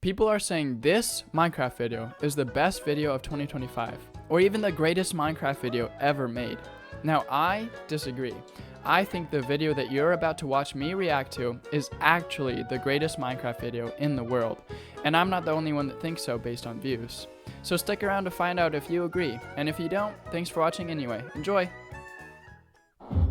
People are saying this Minecraft video is the best video of 2025, or even the greatest Minecraft video ever made. Now, I disagree. I think the video that you're about to watch me react to is actually the greatest Minecraft video in the world, and I'm not the only one that thinks so based on views. So stick around to find out if you agree, and if you don't, thanks for watching anyway. Enjoy!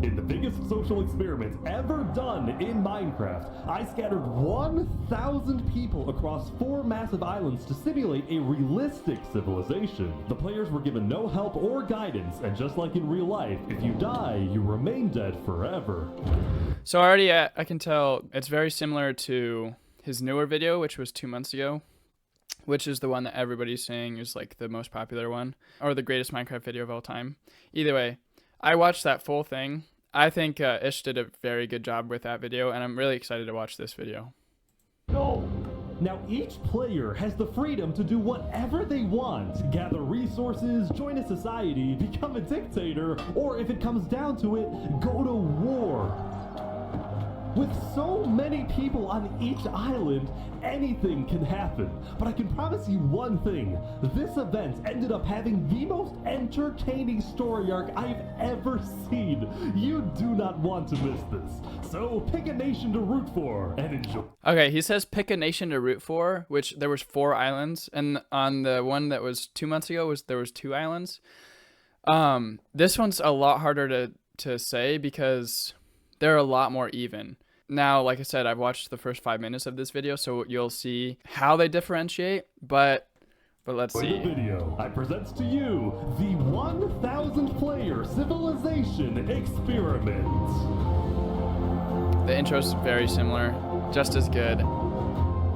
In the biggest social experiment ever done in Minecraft, I scattered 1,000 people across 4 massive islands to simulate a realistic civilization. The players were given no help or guidance, and just like in real life, if you die, you remain dead forever. So already I can tell it's very similar to his newer video, which was 2 months ago, which is the one that everybody's saying is like the most popular one, or the greatest Minecraft video of all time. Either way, I watched that full thing. I think Ish did a very good job with that video, and I'm really excited to watch this video. No! Now each player has the freedom to do whatever they want. Gather resources, join a society, become a dictator, or if it comes down to it, go to war. With so many people on each island, anything can happen. But I can promise you one thing. This event ended up having the most entertaining story arc I've ever seen. You do not want to miss this. So pick a nation to root for and enjoy. Okay, he says pick a nation to root for, which there was 4 islands, and on the one that was 2 months ago there was 2 islands. This one's a lot harder to say because they're a lot more even. Now, like I said, I've watched the first 5 minutes of this video, so you'll see how they differentiate, but let's see. In the video, I present to you the 1,000 player civilization experiment. The intro's very similar, just as good.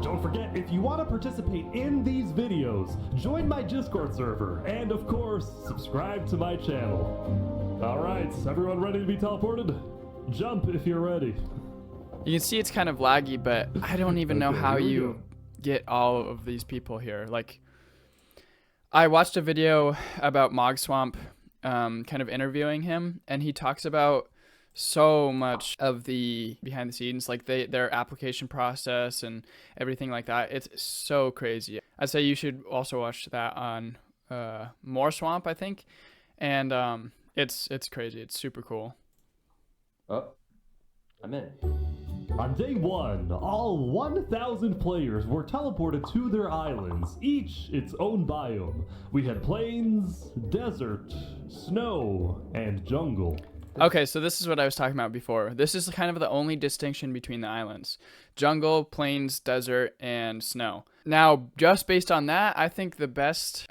Don't forget, if you want to participate in these videos, join my Discord server, and of course, subscribe to my channel. Alright, everyone ready to be teleported? Jump if you're ready. You can see it's kind of laggy, but I don't even know how here we you go. get all of these people here. Like, I watched a video about Mog Swamp, kind of interviewing him, and he talks about so much of the behind the scenes, like their application process and everything like that. It's so crazy. I'd say you should also watch that on More Swamp, I think, and it's crazy. It's super cool. Oh, I'm in. On day 1, all 1,000 players were teleported to their islands, each its own biome. We had plains, desert, snow, and jungle. Okay, so this is what I was talking about before. This is kind of the only distinction between the islands. Jungle, plains, desert, and snow. Now, just based on that, I think the best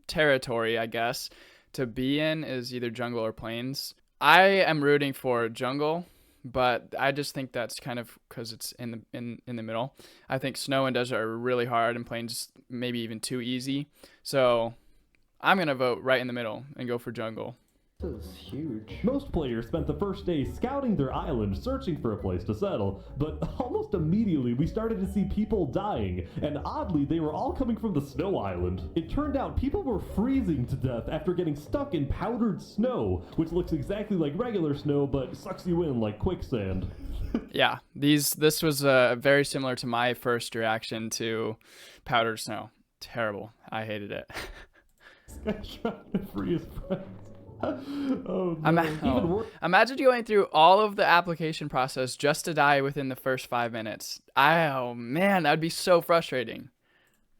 territory, I guess, to be in is either jungle or plains. I am rooting for jungle, but I just think that's kind of because it's in the middle. I think snow and desert are really hard, and plains maybe even too easy. So I'm going to vote right in the middle and go for jungle. This is huge. Most players spent the first day scouting their island, searching for a place to settle, but almost immediately we started to see people dying, and oddly they were all coming from the snow island. It turned out people were freezing to death after getting stuck in powdered snow, which looks exactly like regular snow but sucks you in like quicksand. Yeah, this was very similar to my first reaction to powdered snow. Terrible. I hated it. This guy's trying to free his friends. Oh, no. Imagine going through all of the application process just to die within the first 5 minutes. Oh man, that would be so frustrating.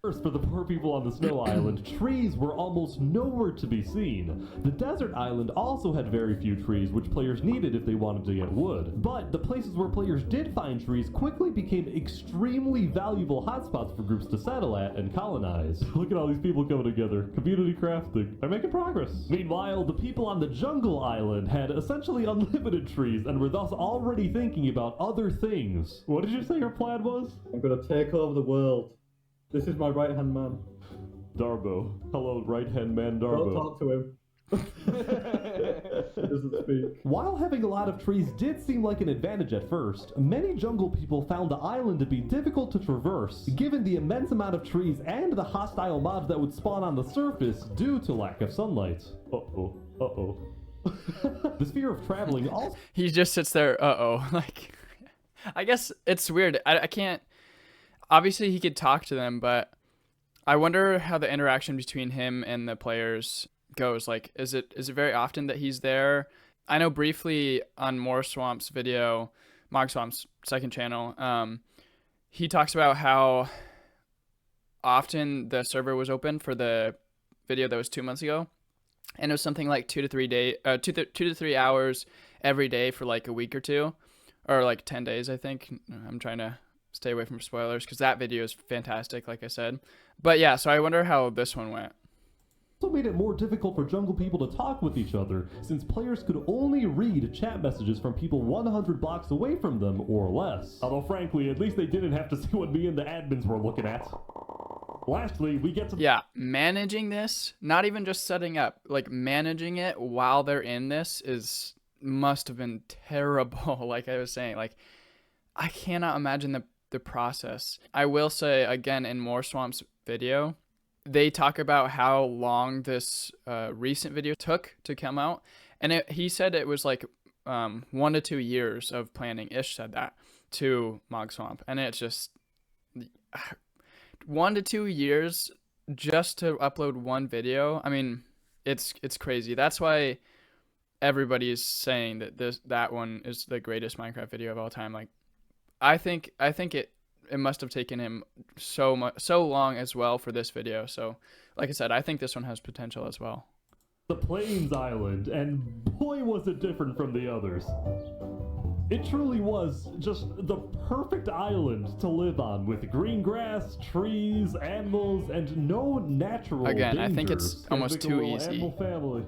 First, for the poor people on the snow island, trees were almost nowhere to be seen. The desert island also had very few trees, which players needed if they wanted to get wood. But the places where players did find trees quickly became extremely valuable hotspots for groups to settle at and colonize. Look at all these people coming together. Community crafting. They're making progress. Meanwhile, the people on the jungle island had essentially unlimited trees and were thus already thinking about other things. What did you say your plan was? I'm gonna take over the world. This is my right-hand man. Darbo. Hello, right-hand man Darbo. Don't talk to him. He doesn't speak. While having a lot of trees did seem like an advantage at first, many jungle people found the island to be difficult to traverse, given the immense amount of trees and the hostile mobs that would spawn on the surface due to lack of sunlight. Uh-oh. Uh-oh. This fear of traveling also... He just sits there, like, I guess it's weird. I can't... obviously he could talk to them, but I wonder how the interaction between him and the players goes. Like, is it very often that he's there? I know briefly on More Swamp's video, Mog Swamp's second channel, he talks about how often the server was open for the video that was 2 months ago, and it was something like 2 to 3 hours every day for like a week or two, or like 10 days, I think. I'm trying to stay away from spoilers because that video is fantastic, like I said. But yeah, so I wonder how this one went. Also made it more difficult for jungle people to talk with each other, since players could only read chat messages from people 100 blocks away from them or less. Although frankly, at least they didn't have to see what me and the admins were looking at. Lastly, we get to... Yeah, managing this, not even just setting up, like managing it while they're in this must have been terrible. Like I was saying, like I cannot imagine the process. I will say again, in More Swamp's video, they talk about how long this recent video took to come out, and he said it was like 1 to 2 years of planning. Ish said that to Mog Swamp, and it's just 1 to 2 years just to upload one video. I mean, it's crazy. That's why everybody is saying that that one is the greatest Minecraft video of all time. Like, I think it must have taken him so long as well for this video. So, like I said, I think this one has potential as well. The Plains Island, and boy was it different from the others. It truly was just the perfect island to live on, with green grass, trees, animals, and no natural Again, dangers. I think it's almost too easy. Animal family.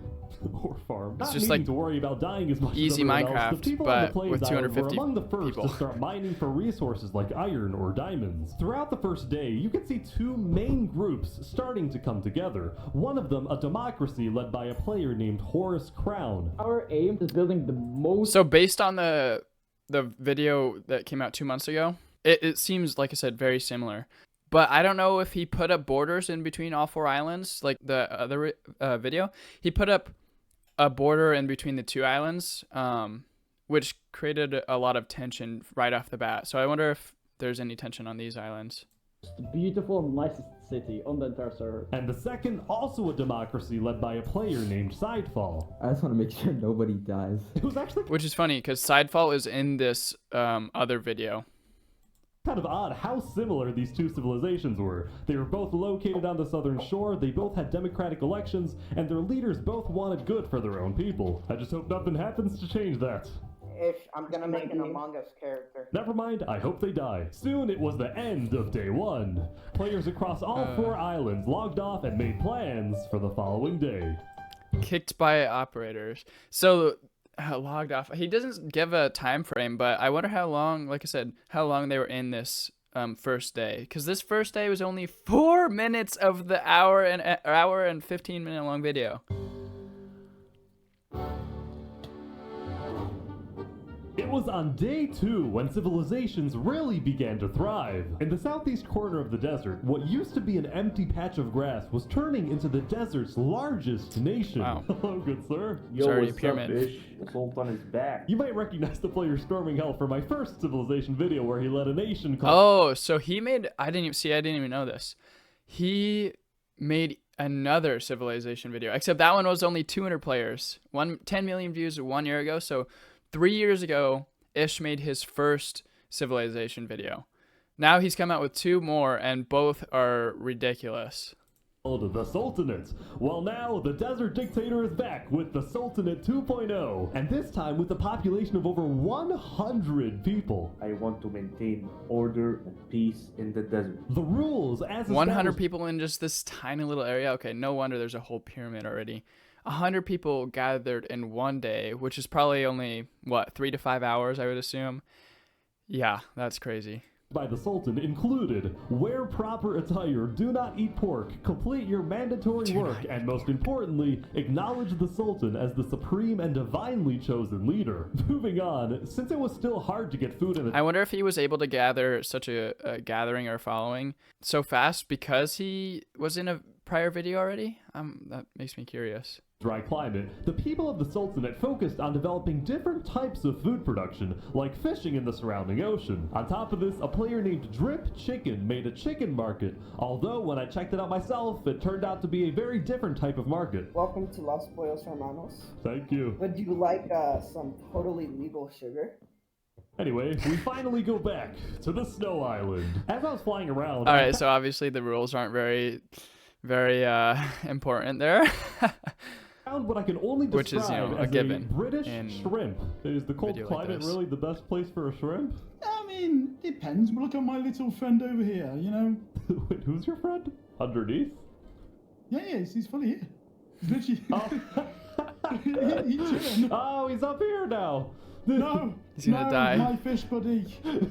Or farm. It's Not just needing like to worry about dying as much easy as everyone Minecraft, else. The people but on the Plains with Island 250 were among the first people. to start mining for resources like iron or diamonds. Throughout the first day, you could see two main groups starting to come together. One of them a democracy led by a player named Horace Crown. Our aim is building the most... So based on the video that came out 2 months ago, it seems, like I said, very similar. But I don't know if he put up borders in between all 4 islands, like the other video. He put up a border in between the 2 islands, which created a lot of tension right off the bat. So I wonder if there's any tension on these islands. beautiful and nicest city on the entire server. And the second, also a democracy led by a player named Sidefall. I just want to make sure nobody dies. It was actually Which is funny because Sidefall is in this other video. kind of odd how similar these two civilizations were. They were both located on the southern shore, they both had democratic elections, and their leaders both wanted good for their own people. I just hope nothing happens to change that. If I'm gonna make an Among Us character. Never mind, I hope they die. Soon it was the end of day 1. Players across all 4 islands logged off and made plans for the following day. Kicked by operators. So logged off. He doesn't give a time frame, but I wonder how long, like I said, how long they were in this first day. Because this first day was only 4 minutes of the hour and 15-minute long video. It was on day 2 when civilizations really began to thrive. In the southeast corner of the desert, what used to be an empty patch of grass was turning into the desert's largest nation. Wow. Hello, good sir. Yo, Sorry, what's pyramid. up, Ish? Sultan is back. You might recognize the player Storming Hell from my first civilization video where he led a nation called... Oh, so he made... I didn't even know this. He made another civilization video, except that one was only 200 players. 10 million views 1 year ago, so 3 years ago, Ish made his first civilization video. Now he's come out with 2 more, and both are ridiculous. The Sultanate. Well, now the Desert Dictator is back with the Sultanate 2.0, and this time with a population of over 100 people. I want to maintain order and peace in the desert. The rules as 100 established- people in just this tiny little area? Okay, no wonder there's a whole pyramid already. 100 people gathered in one day, which is probably only, what, 3 to 5 hours, I would assume? Yeah, that's crazy. by the Sultan included: wear proper attire, do not eat pork, complete your mandatory work, and most importantly, acknowledge the Sultan as the supreme and divinely chosen leader. Moving on, since it was still hard to get food in the I wonder if he was able to gather such a gathering or following so fast because he was in a prior video already? That makes me curious. Dry climate, the people of the Sultanate focused on developing different types of food production, like fishing in the surrounding ocean. On top of this, a player named Drip Chicken made a chicken market, although when I checked it out myself, it turned out to be a very different type of market. Welcome to Los Pollos Hermanos. Thank you. Would you like some totally legal sugar? Anyway, we finally go back to the snow island. As I was flying around... Alright, so obviously the rules aren't very important there. Found what I can only describe Which is, a as given a British in shrimp. Is the cold video like climate this. really the best place for a shrimp? I mean, depends. Look at my little friend over here, you know? Wait, who's your friend? Underneath? Yeah, he's fully here. He's literally... Oh. he's here. Oh, he's up here now. No, He's gonna die. my fish buddy.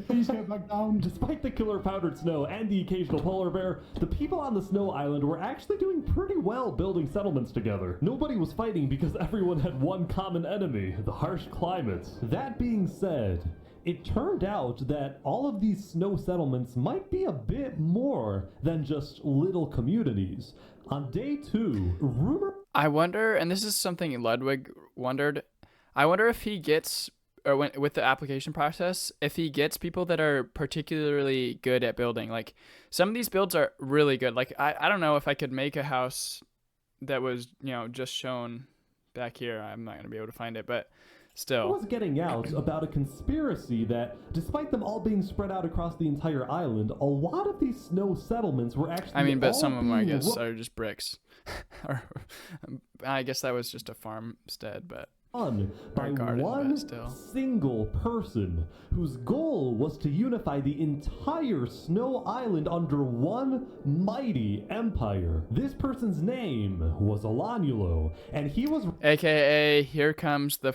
Please get back down. Despite the killer powdered snow and the occasional polar bear, the people on the snow island were actually doing pretty well building settlements together. Nobody was fighting because everyone had one common enemy, the harsh climate. That being said, it turned out that all of these snow settlements might be a bit more than just little communities. On day 2, rumor... I wonder, and this is something Ludwig wondered, I wonder if he gets, or with the application process, if he gets people that are particularly good at building. Like, some of these builds are really good. Like, I don't know if I could make a house that was, just shown back here. I'm not going to be able to find it, but still. was getting out about a conspiracy that, despite them all being spread out across the entire island, a lot of these snow settlements were actually but all some of them, I being guess, are just bricks. Or, I guess that was just a farmstead, but... run by garden, one but still. single person whose goal was to unify the entire snow island under one mighty empire. This person's name was Alanulo, and he was AKA, here comes the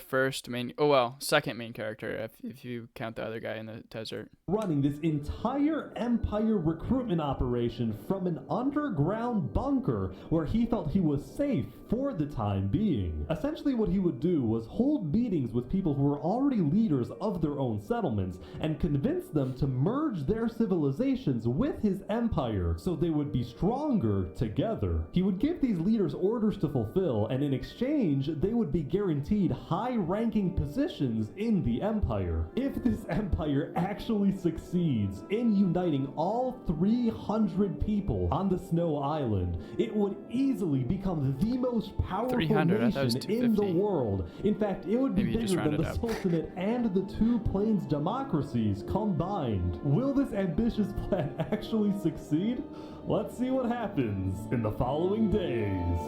second main character, if you count the other guy in the desert. running this entire empire recruitment operation from an underground bunker where he felt he was safe for the time being. Essentially what he would do was hold meetings with people who were already leaders of their own settlements and convince them to merge their civilizations with his empire so they would be stronger together. He would give these leaders orders to fulfill, and in exchange they would be guaranteed high-ranking positions in the empire. If this empire actually succeeds in uniting all 300 people on the Snow Island, it would easily become the most powerful 300, I thought it was nation in the 250. world. In fact, it would be Maybe you just bigger than rounded the up. Sultanate and the two plains democracies combined. Will this ambitious plan actually succeed? Let's see what happens in the following days.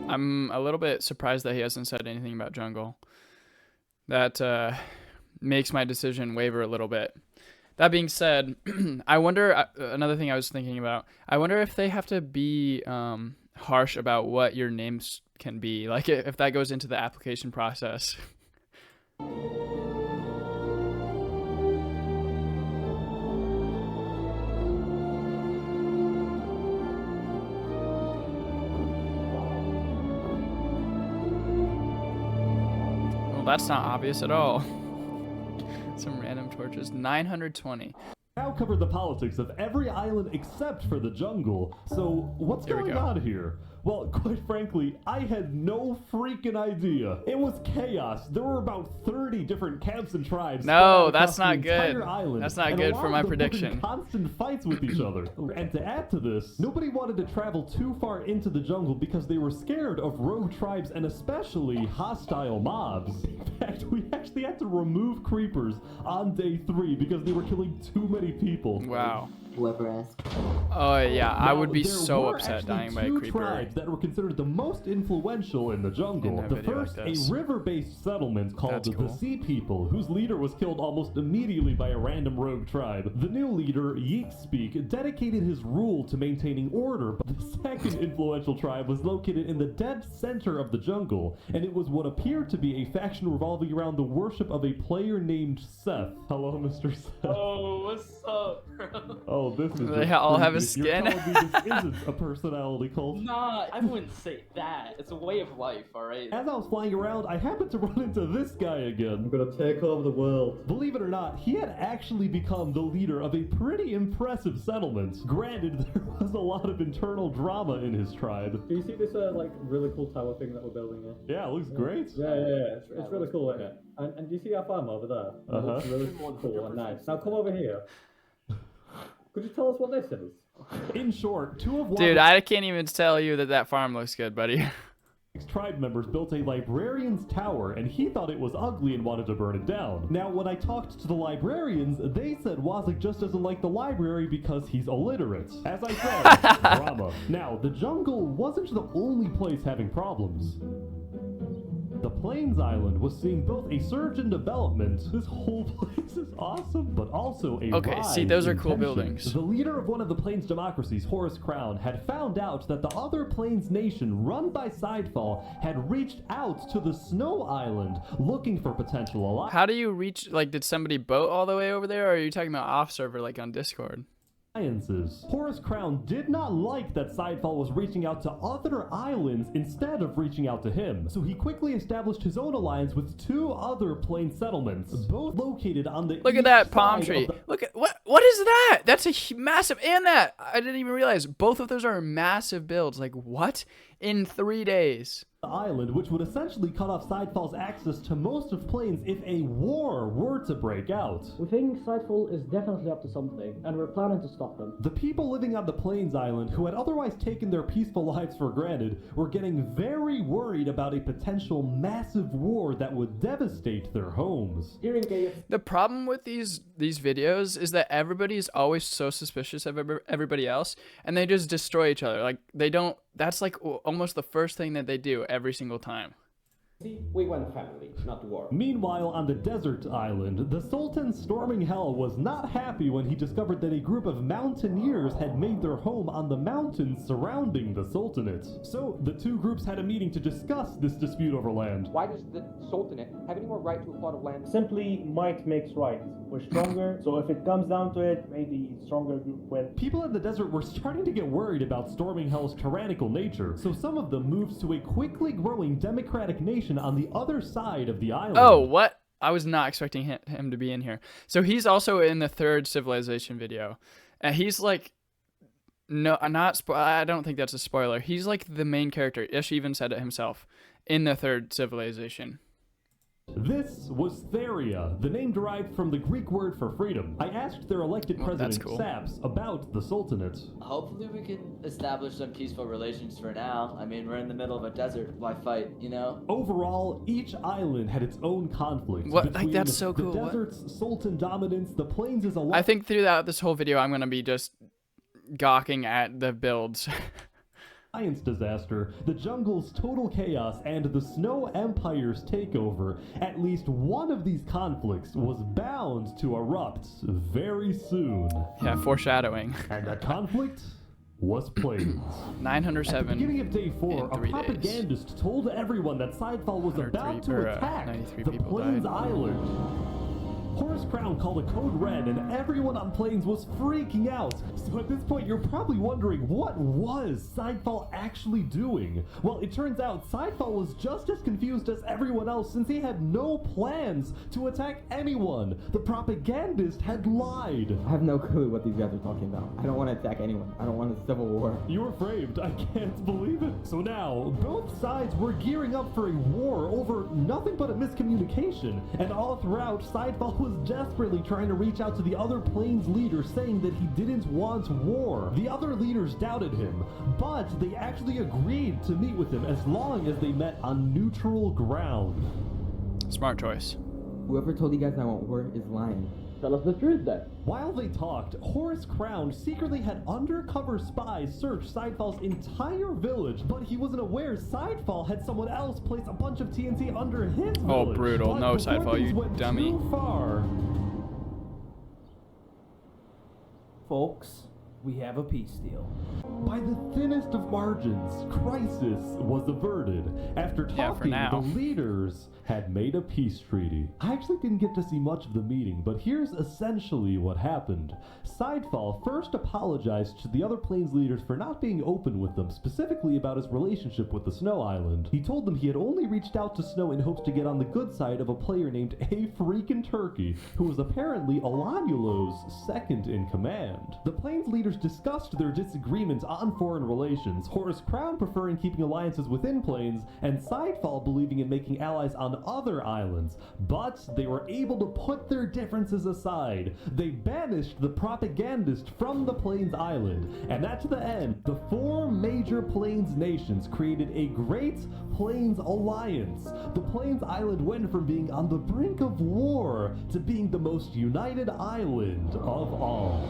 I'm a little bit surprised that he hasn't said anything about jungle. That makes my decision waver a little bit. That being said, I wonder, another thing I was thinking about, I wonder if they have to be harsh about what your names can be, like if that goes into the application process. Well, that's not obvious at all. Some random torches. 920. Now cover the politics of every island except for the jungle. So what's Here we going go. on here? Well, quite frankly, I had no freaking idea. It was chaos. There were about 30 different camps and tribes. No, spread out that's across the not good. entire island, That's not and a good lot for of my them were in prediction. constant fights with each other. And to add to this, nobody wanted to travel too far into the jungle because they were scared of rogue tribes and especially hostile mobs. In fact, we actually had to remove creepers on day 3 because they were killing too many people. Wow. Whoever asked. Oh yeah, I Now, would be there so were upset actually dying by a two creeper. tribes that were considered the most influential in the jungle. In a The video like first, this. a river-based settlement called That's the cool. Sea People, whose leader was killed almost immediately by a random rogue tribe. The new leader, Yeek dedicated his rule to maintaining order, but the second influential tribe was located in the dead center of the jungle, and it was what appeared to be a faction revolving around the worship of a player named Seth. Hello, Mr. Seth. Oh, what's up, bro? Oh, Oh, this is They just all have a creepy. skin? You're telling me this isn't a personality cult? Nah, I wouldn't say that. It's a way of life, alright? As I was flying around, I happened to run into this guy again. I'm gonna take over the world. Believe it or not, he had actually become the leader of a pretty impressive settlement. Granted, there was a lot of internal drama in his tribe. Do you see this like really cool tower thing that we're building here? Yeah, it looks great. Yeah. It's really cool, isn't it? And do you see our farm over there? It looks really cool and nice. Now come over here. Could you tell us what this is? In short, two of Dude, Waba's I can't even tell you that farm looks good, buddy. tribe members built a librarian's tower, and he thought it was ugly and wanted to burn it down. Now, when I talked to the librarians, they said Wazik just doesn't like the library because he's illiterate. As I said, drama. Now, the jungle wasn't the only place having problems. The Plains Island was seeing both a surge in development, this whole place is awesome, but also a Okay, rise see, those are in cool tension. buildings. The leader of one of the Plains democracies, Horace Crown, had found out that the other Plains nation, run by Sidefall, had reached out to the Snow Island looking for potential allies. How do you reach, like, did somebody boat all the way over there, or are you talking about off server, like on Discord? Horace Crown did not like that Sidefall was reaching out to other islands instead of reaching out to him, so he quickly established his own alliance with two other Plains settlements, both located on the Look at east that palm side tree. of the Look at what is that? That's a massive, and that I didn't even realize both of those are massive builds. Like what? In 3 days. island, which would essentially cut off Sidefall's access to most of Plains if a war were to break out. We think Sidefall is definitely up to something, and we're planning to stop him. The people living on the Plains Island, who had otherwise taken their peaceful lives for granted, were getting very worried about a potential massive war that would devastate their homes. The problem with these videos is that everybody's always so suspicious of everybody else, and they just destroy each other. Like they don't. That's like almost the first thing that they do every single time. We want family, not war. Meanwhile, on the desert island, the Sultan Storming Hell was not happy when he discovered that a group of mountaineers had made their home on the mountains surrounding the Sultanate. So, the two groups had a meeting to discuss this dispute over land. Why does the Sultanate have any more right to a plot of land? Simply, might makes right. We're stronger, so if it comes down to it, maybe stronger group win. People in the desert were starting to get worried about Storming Hell's tyrannical nature, so some of them moved to a quickly growing democratic nation on the other side of the island. Oh, what? I was not expecting him to be in here. So he's also in the third civilization video. And he's like, no, I don't think that's a spoiler. He's like the main character. Ish even said it himself in the third civilization. This was Theria, the name derived from the Greek word for freedom. I asked their elected president, cool. Saps, about the Sultanate. Hopefully we can establish some peaceful relations for now. I mean, we're in the middle of a desert. Why fight, you know? Overall, each island had its own conflict. What? Like, between that's so cool. The What? desert's Sultan dominance, the plains is a I think throughout this whole video, I'm going to be just gawking at the builds. science disaster, the jungle's total chaos, and the Snow Empire's takeover. At least one of these conflicts was bound to erupt very soon. Yeah, foreshadowing. And that conflict was Plains. 907 At the beginning of day 4, in a 3 days. propagandist told everyone that Sidefall was 103 about to or, attack 93 the people Plains died. Island. Horace Crown called a code red, and everyone on Plains was freaking out. So at this point, you're probably wondering, what was Sidefall actually doing? Well, it turns out Sidefall was just as confused as everyone else, since he had no plans to attack anyone. The propagandist had lied. I have no clue what these guys are talking about. I don't want to attack anyone. I don't want a civil war. You were framed. I can't believe it. So now, both sides were gearing up for a war over nothing but a miscommunication. And all throughout, Sidefall was desperately trying to reach out to the other Plains leaders, saying that he didn't want war. The other leaders doubted him, but they actually agreed to meet with him as long as they met on neutral ground. Smart choice. Whoever told you guys I want war is lying. Tell us the truth then. While they talked, Horace Crown secretly had undercover spies search Sidefall's entire village, but he wasn't aware Sidefall had someone else place a bunch of TNT under his village. Oh, brutal. But No, before Sidefall, things you went dummy. Too far. Folks, we have a peace deal. By the thinnest of margins, crisis was averted. After talking, the leaders had made a peace treaty. I actually didn't get to see much of the meeting, but here's essentially what happened. Sidefall first apologized to the other Plains leaders for not being open with them, specifically about his relationship with the Snow Island. He told them he had only reached out to Snow in hopes to get on the good side of a player named A Freakin' Turkey, who was apparently Olanulo's second in command. The Plains leaders discussed their disagreements on foreign relations, Horus Crown preferring keeping alliances within Plains, and Sidefall believing in making allies on other islands. But they were able to put their differences aside. They banished the propagandist from the Plains Island, and at the end, the 4 major Plains nations created a Great Plains Alliance. The Plains Island went from being on the brink of war to being the most united island of all.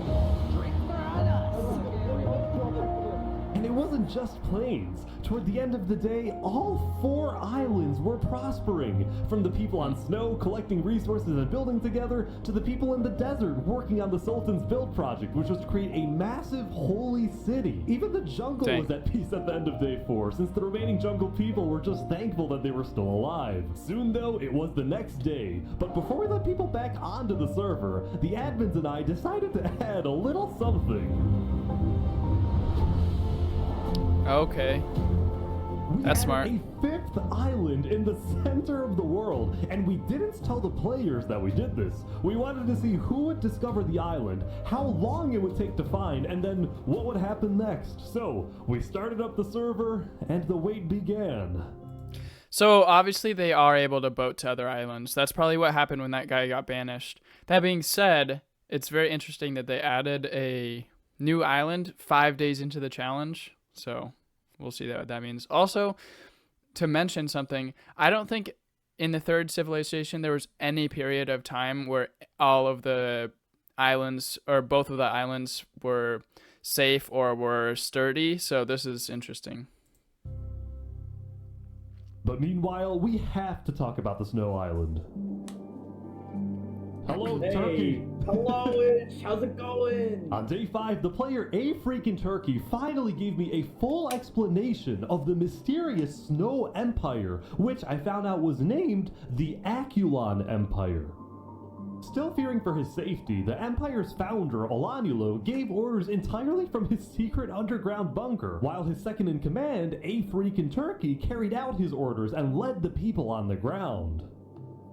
And it wasn't just Plains. Toward the end of the day, all 4 islands were prospering. From the people on Snow collecting resources and building together, to the people in the desert working on the Sultan's build project, which was to create a massive holy city. Even the jungle was at peace at the end of day 4, since the remaining jungle people were just thankful that they were still alive. Soon though, it was the next day. But before we let people back onto the server, the admins and I decided to add a little something. Okay. That's smart. A 5th island in the center of the world, and we didn't tell the players that we did this. We wanted to see who would discover the island, how long it would take to find, and then what would happen next. So, we started up the server, and the wait began. So, obviously, they are able to boat to other islands. That's probably what happened when that guy got banished. That being said, it's very interesting that they added a new island 5 days into the challenge. So we'll see what that means. Also, to mention something, I don't think in the 3rd civilization there was any period of time where all of the islands or both of the islands were safe or were sturdy. So this is interesting. But meanwhile, we have to talk about the Snow Island. Hello, Turkey! Hello, how's it going? On day 5, the player A Freakin' Turkey finally gave me a full explanation of the mysterious Snow Empire, which I found out was named the Aculon Empire. Still fearing for his safety, the Empire's founder, Olanulo, gave orders entirely from his secret underground bunker, while his second in command, A Freakin' Turkey, carried out his orders and led the people on the ground.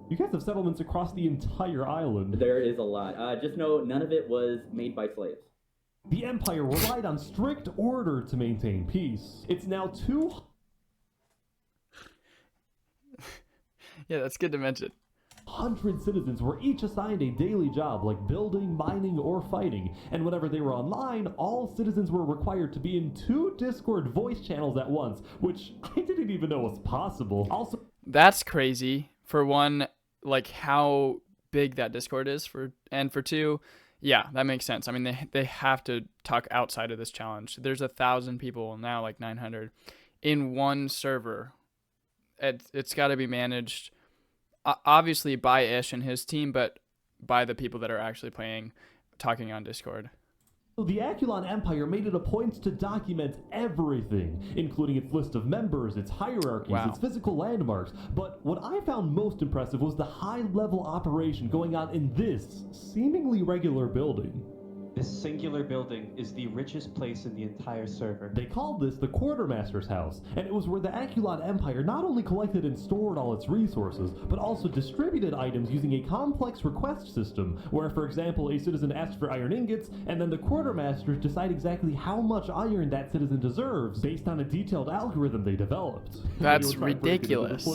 You guys have settlements across the entire island. There is a lot. Just know none of it was made by slaves. The Empire relied on strict order to maintain peace. It's now 200 Yeah, that's good to mention. citizens were each assigned a daily job like building, mining, or fighting, and whenever they were online, all citizens were required to be in 2 Discord voice channels at once, which I didn't even know was possible. Also, that's crazy. For one, like how big that Discord is, and for 2, yeah, that makes sense. I mean, they have to talk outside of this challenge. There's 1,000 people now, like 900, in one server. It's got to be managed, obviously by Ish and his team, but by the people that are actually playing, talking on Discord. The Aculon Empire made it a point to document everything, including its list of members, its hierarchies, its physical landmarks. But what I found most impressive was the high-level operation going on in this seemingly regular building. This singular building is the richest place in the entire server. They called this the Quartermaster's House, and it was where the Aculon Empire not only collected and stored all its resources, but also distributed items using a complex request system, where, for example, a citizen asks for iron ingots, and then the Quartermasters decide exactly how much iron that citizen deserves, based on a detailed algorithm they developed. That's ridiculous.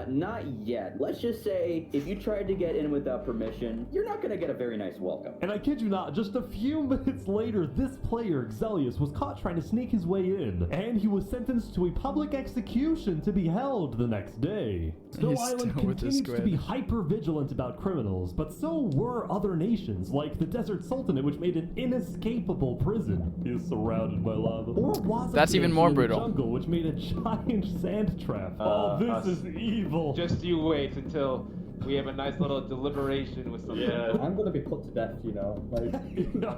Not yet. Let's just say, if you tried to get in without permission, you're not gonna get a very nice welcome. And I kid you not, just a few minutes later, this player, Xelius, was caught trying to sneak his way in, and he was sentenced to a public execution to be held the next day. Snow Island continues to be hyper-vigilant about criminals, but so were other nations, like the Desert Sultanate, which made an inescapable prison. He is surrounded by lava. Or Wazaki, that's even more brutal. Jungle, which made a giant sand trap. This is evil. Just you wait until We have a nice little deliberation with some Yeah. I'm gonna be put to death, you know. Like,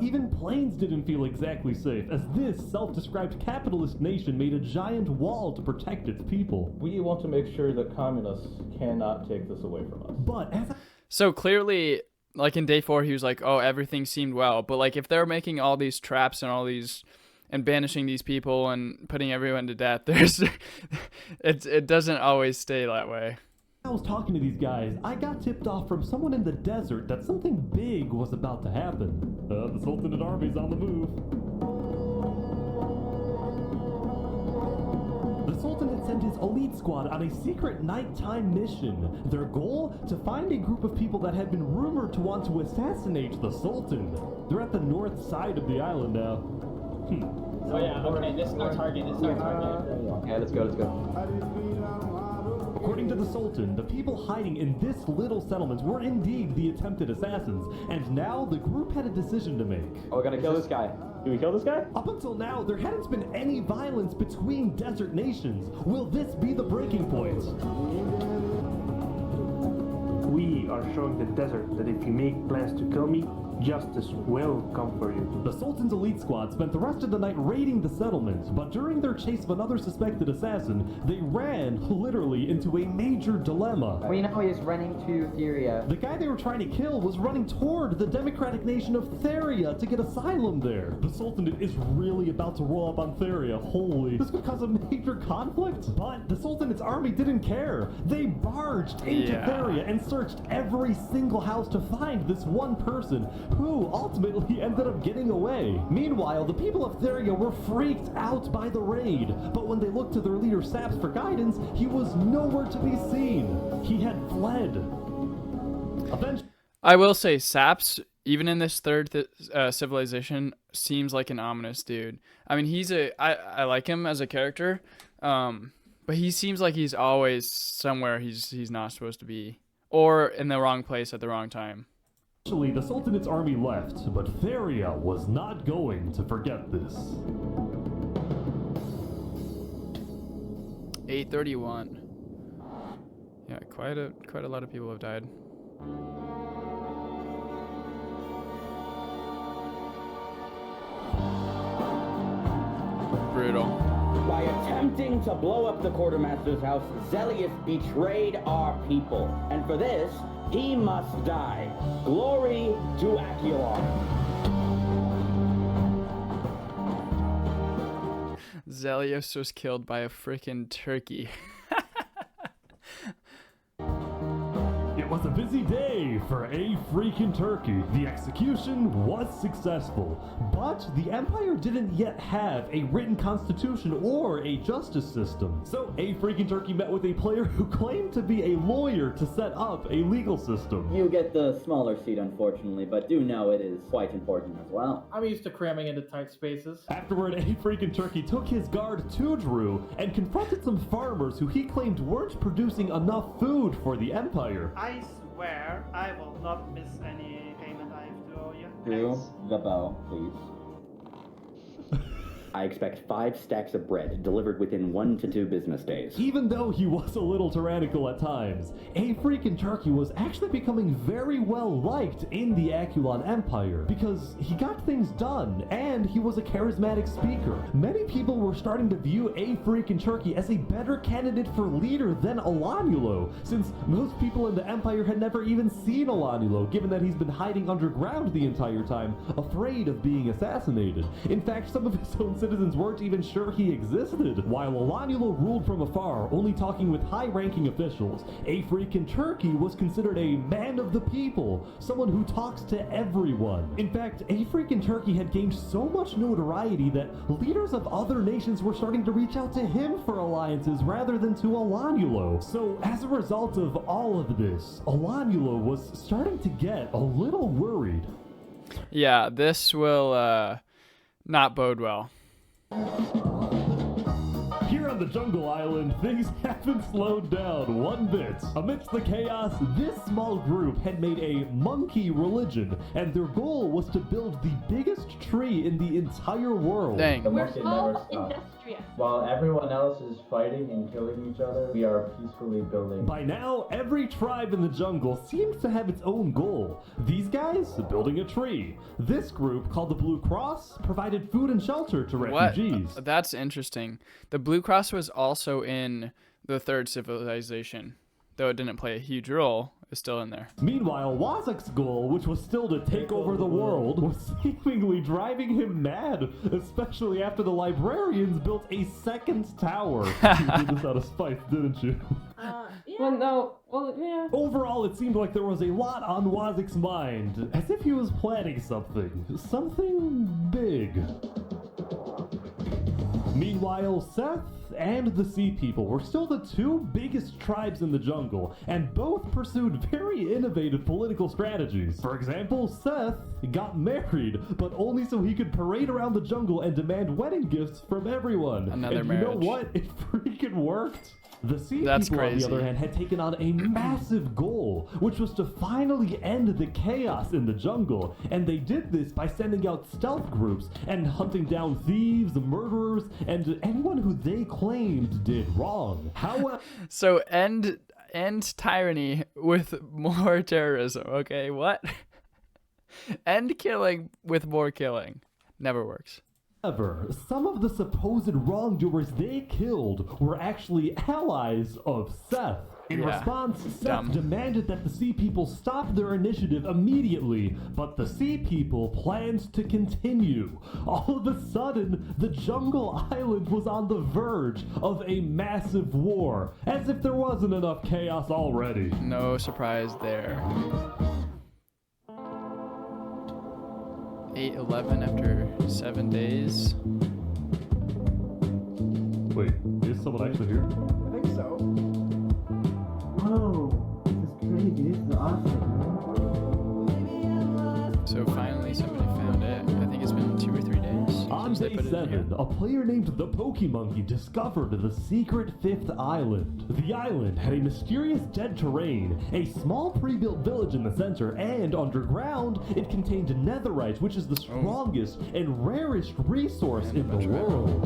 Even planes didn't feel exactly safe, as this self-described capitalist nation made a giant wall to protect its people. We want to make sure that communists cannot take this away from us. But as So clearly, like in day 4, he was like, oh, everything seemed well. But like if they're making all these traps and all these, and banishing these people and putting everyone to death, it doesn't always stay that way. I was talking to these guys, I got tipped off from someone in the desert that something big was about to happen. The Sultanate army's on the move. The Sultan had sent his elite squad on a secret nighttime mission. Their goal? To find a group of people that had been rumored to want to assassinate the Sultan. They're at the north side of the island now. Oh yeah, okay, this is our target, Yeah, let's go. According to the Sultan, the people hiding in this little settlement were indeed the attempted assassins, and now the group had a decision to make. Oh, we gotta kill this guy. Do we kill this guy? Up until now, there hadn't been any violence between desert nations. Will this be the breaking point? We are showing the desert that if you make plans to kill me, justice will come for you. The Sultan's elite squad spent the rest of the night raiding the settlement, but during their chase of another suspected assassin, they ran, literally, into a major dilemma. We know he's running to Theria. The guy they were trying to kill was running toward the democratic nation of Theria to get asylum there. The Sultanate is really about to roll up on Theria. Holy. This could cause a major conflict. But the Sultanate's army didn't care. They barged into Theria and searched every single house to find this one person, who ultimately ended up getting away. Meanwhile, the people of Theria were freaked out by the raid, but when they looked to their leader Saps for guidance, he was nowhere to be seen. He had fled. Eventually, I will say Saps, even in this third civilization, seems like an ominous dude. I mean, I like him as a character, but he seems like he's always somewhere he's not supposed to be, or in the wrong place at the wrong time. the Sultanate's army left, but Theria was not going to forget this. 831. Yeah, quite a lot of people have died. Brutal. By attempting to blow up the quartermaster's house, Zelius betrayed our people. And for this, he must die. Glory to Aculon. Zelius was killed by a freaking turkey. It was a busy day for a freaking turkey. The execution was successful, but the Empire didn't yet have a written constitution or a justice system. So a freaking turkey met with a player who claimed to be a lawyer to set up a legal system. You get the smaller seat, unfortunately, but do know it is quite important as well. I'm used to cramming into tight spaces. Afterward, a freaking turkey took his guard to Drew and confronted some farmers who he claimed weren't producing enough food for the Empire. I swear I will not miss any payment I have to owe you. Drew, the bow, please. I expect 5 stacks of bread delivered within 1 to 2 business days. Even though he was a little tyrannical at times, a freaking turkey was actually becoming very well liked in the Aculon Empire because he got things done and he was a charismatic speaker. Many people were starting to view a freaking turkey as a better candidate for leader than Alanulo, since most people in the Empire had never even seen Alanulo, given that he's been hiding underground the entire time, afraid of being assassinated. In fact, some of his own citizens weren't even sure he existed. While Alanulo ruled from afar, only talking with high-ranking officials, a freaking turkey was considered a man of the people, someone who talks to everyone. In fact, a freaking turkey had gained so much notoriety that leaders of other nations were starting to reach out to him for alliances rather than to Alanulo. So, as a result of all of this, Alanulo was starting to get a little worried. Yeah, this will not bode well. Here on the jungle island, things haven't slowed down one bit. Amidst the chaos, this small group had made a monkey religion, and their goal was to build the biggest tree in the entire world. Dang. The We're monkey so never stops. industrious. While everyone else is fighting and killing each other, we are peacefully building. By now, every tribe in the jungle seems to have its own goal. These guys, building a tree. This group, called the Blue Cross, provided food and shelter to refugees. That's interesting. The Blue Cross was also in the third civilization. Though it didn't play a huge role, it's still in there. Meanwhile, Wazak's goal, which was still to take over the world, was seemingly driving him mad, especially after the librarians built a second tower. You did this out of spite, didn't you? Yeah. Well, no. Well, yeah. Overall, it seemed like there was a lot on Wazak's mind, as if he was planning something. Something big. Meanwhile, Seth and the Sea People were still the two biggest tribes in the jungle, and both pursued very innovative political strategies. For example, Seth got married, but only so he could parade around the jungle and demand wedding gifts from everyone. Another and marriage. You know what? It freaking worked. The Sea That's People, crazy. on the other hand, had taken on a massive goal, which was to finally end the chaos in the jungle. And they did this by sending out stealth groups and hunting down thieves, murderers, and anyone who they claimed did wrong. However, So end tyranny with more terrorism. Okay, what? End killing with more killing. Never works. some of the supposed wrongdoers they killed were actually allies of Seth. In response, Seth demanded that the Sea People stop their initiative immediately, but the Sea People planned to continue. All of a sudden, the jungle island was on the verge of a massive war, as if there wasn't enough chaos already. No surprise there. 8/11 after 7 days. Wait, is someone actually here? I think so. Whoa, this is crazy. This is awesome. So finally somebody found it. I think it's been 2 or 3 days. On since they day put it in here. 7, a player named the Pokemonkey discovered the secret 5th island. The island had a mysterious dead terrain, a small pre-built village in the center, and underground, it contained netherite, which is the strongest and rarest resource in the world.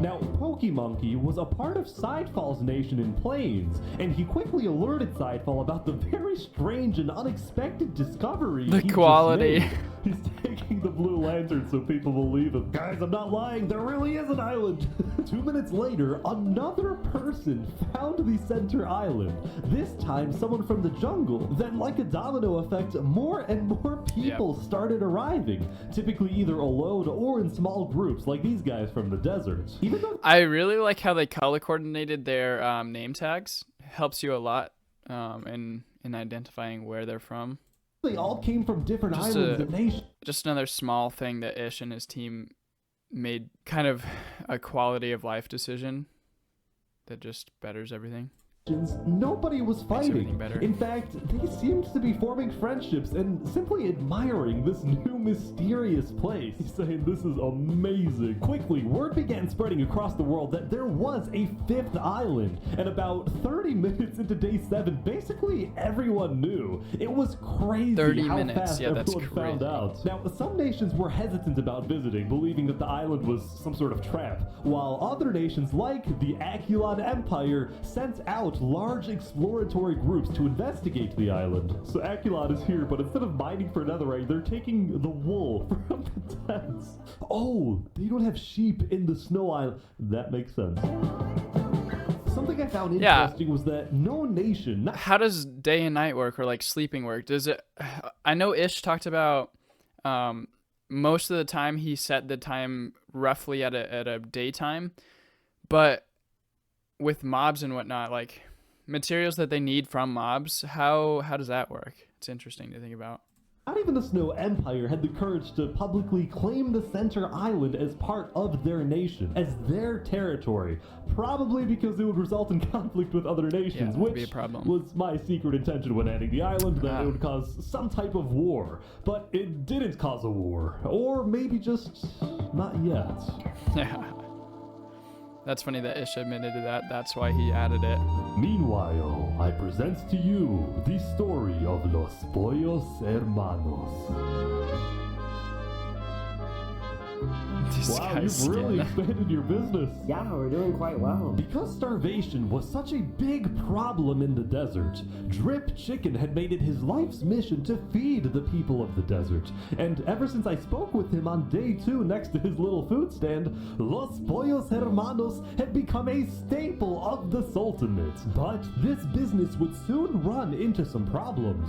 Now, Pokemonkey was a part of Sidefall's nation in Plains, and he quickly alerted Sidefall about the very strange and unexpected discovery The he just quality. made. He's taking the blue lantern so people believe him. Guys, I'm not lying, there really is an island. 2 minutes later, another person found the center island. This time, someone from the jungle. Then, like a domino effect, more and more people started arriving, typically either alone or in small groups, like these guys from the desert. Even though I really like how they color coordinated their name tags. Helps you a lot in identifying where they're from. they all came from different Just islands and nations. Just another small thing that Ish and his team made, kind of a quality of life decision that just betters everything. Nobody was fighting. everything better. In fact, they seemed to be forming friendships and simply admiring this new mysterious place. He's saying this is amazing. Quickly, word began spreading across the world that there was a 5th island, and about 30 minutes into day 7, basically everyone knew. It was crazy 30 how minutes, fast yeah, that's everyone found crazy. out. Now, some nations were hesitant about visiting, believing that the island was some sort of trap, while other nations like the Aculon Empire sent out large exploratory groups to investigate the island. So Aculon is here, but instead of mining for netherite, they're taking the wool from the tents. Oh, they don't have sheep in the snow island. That makes sense. Something I found interesting was that no nation... How does day and night work, or like sleeping work? Does it... I know Ish talked about most of the time he set the time roughly at a daytime, but with mobs and whatnot, like materials that they need from mobs, how does that work? It's interesting to think about. Not even the Snow Empire had the courage to publicly claim the center island as part of their nation, as their territory, probably because it would result in conflict with other nations, would which be a problem. was my secret intention when adding the island, that it would cause some type of war. But it didn't cause a war, or maybe just not yet. Yeah. That's funny that Ish admitted to that. That's why he added it. Meanwhile, I present to you the story of Los Pollos Hermanos. Wow, you've really expanded your business. Yeah, we're doing quite well. Because starvation was such a big problem in the desert, Drip Chicken had made it his life's mission to feed the people of the desert. And ever since I spoke with him on day 2 next to his little food stand, Los Pollos Hermanos had become a staple of the Sultanate. But this business would soon run into some problems.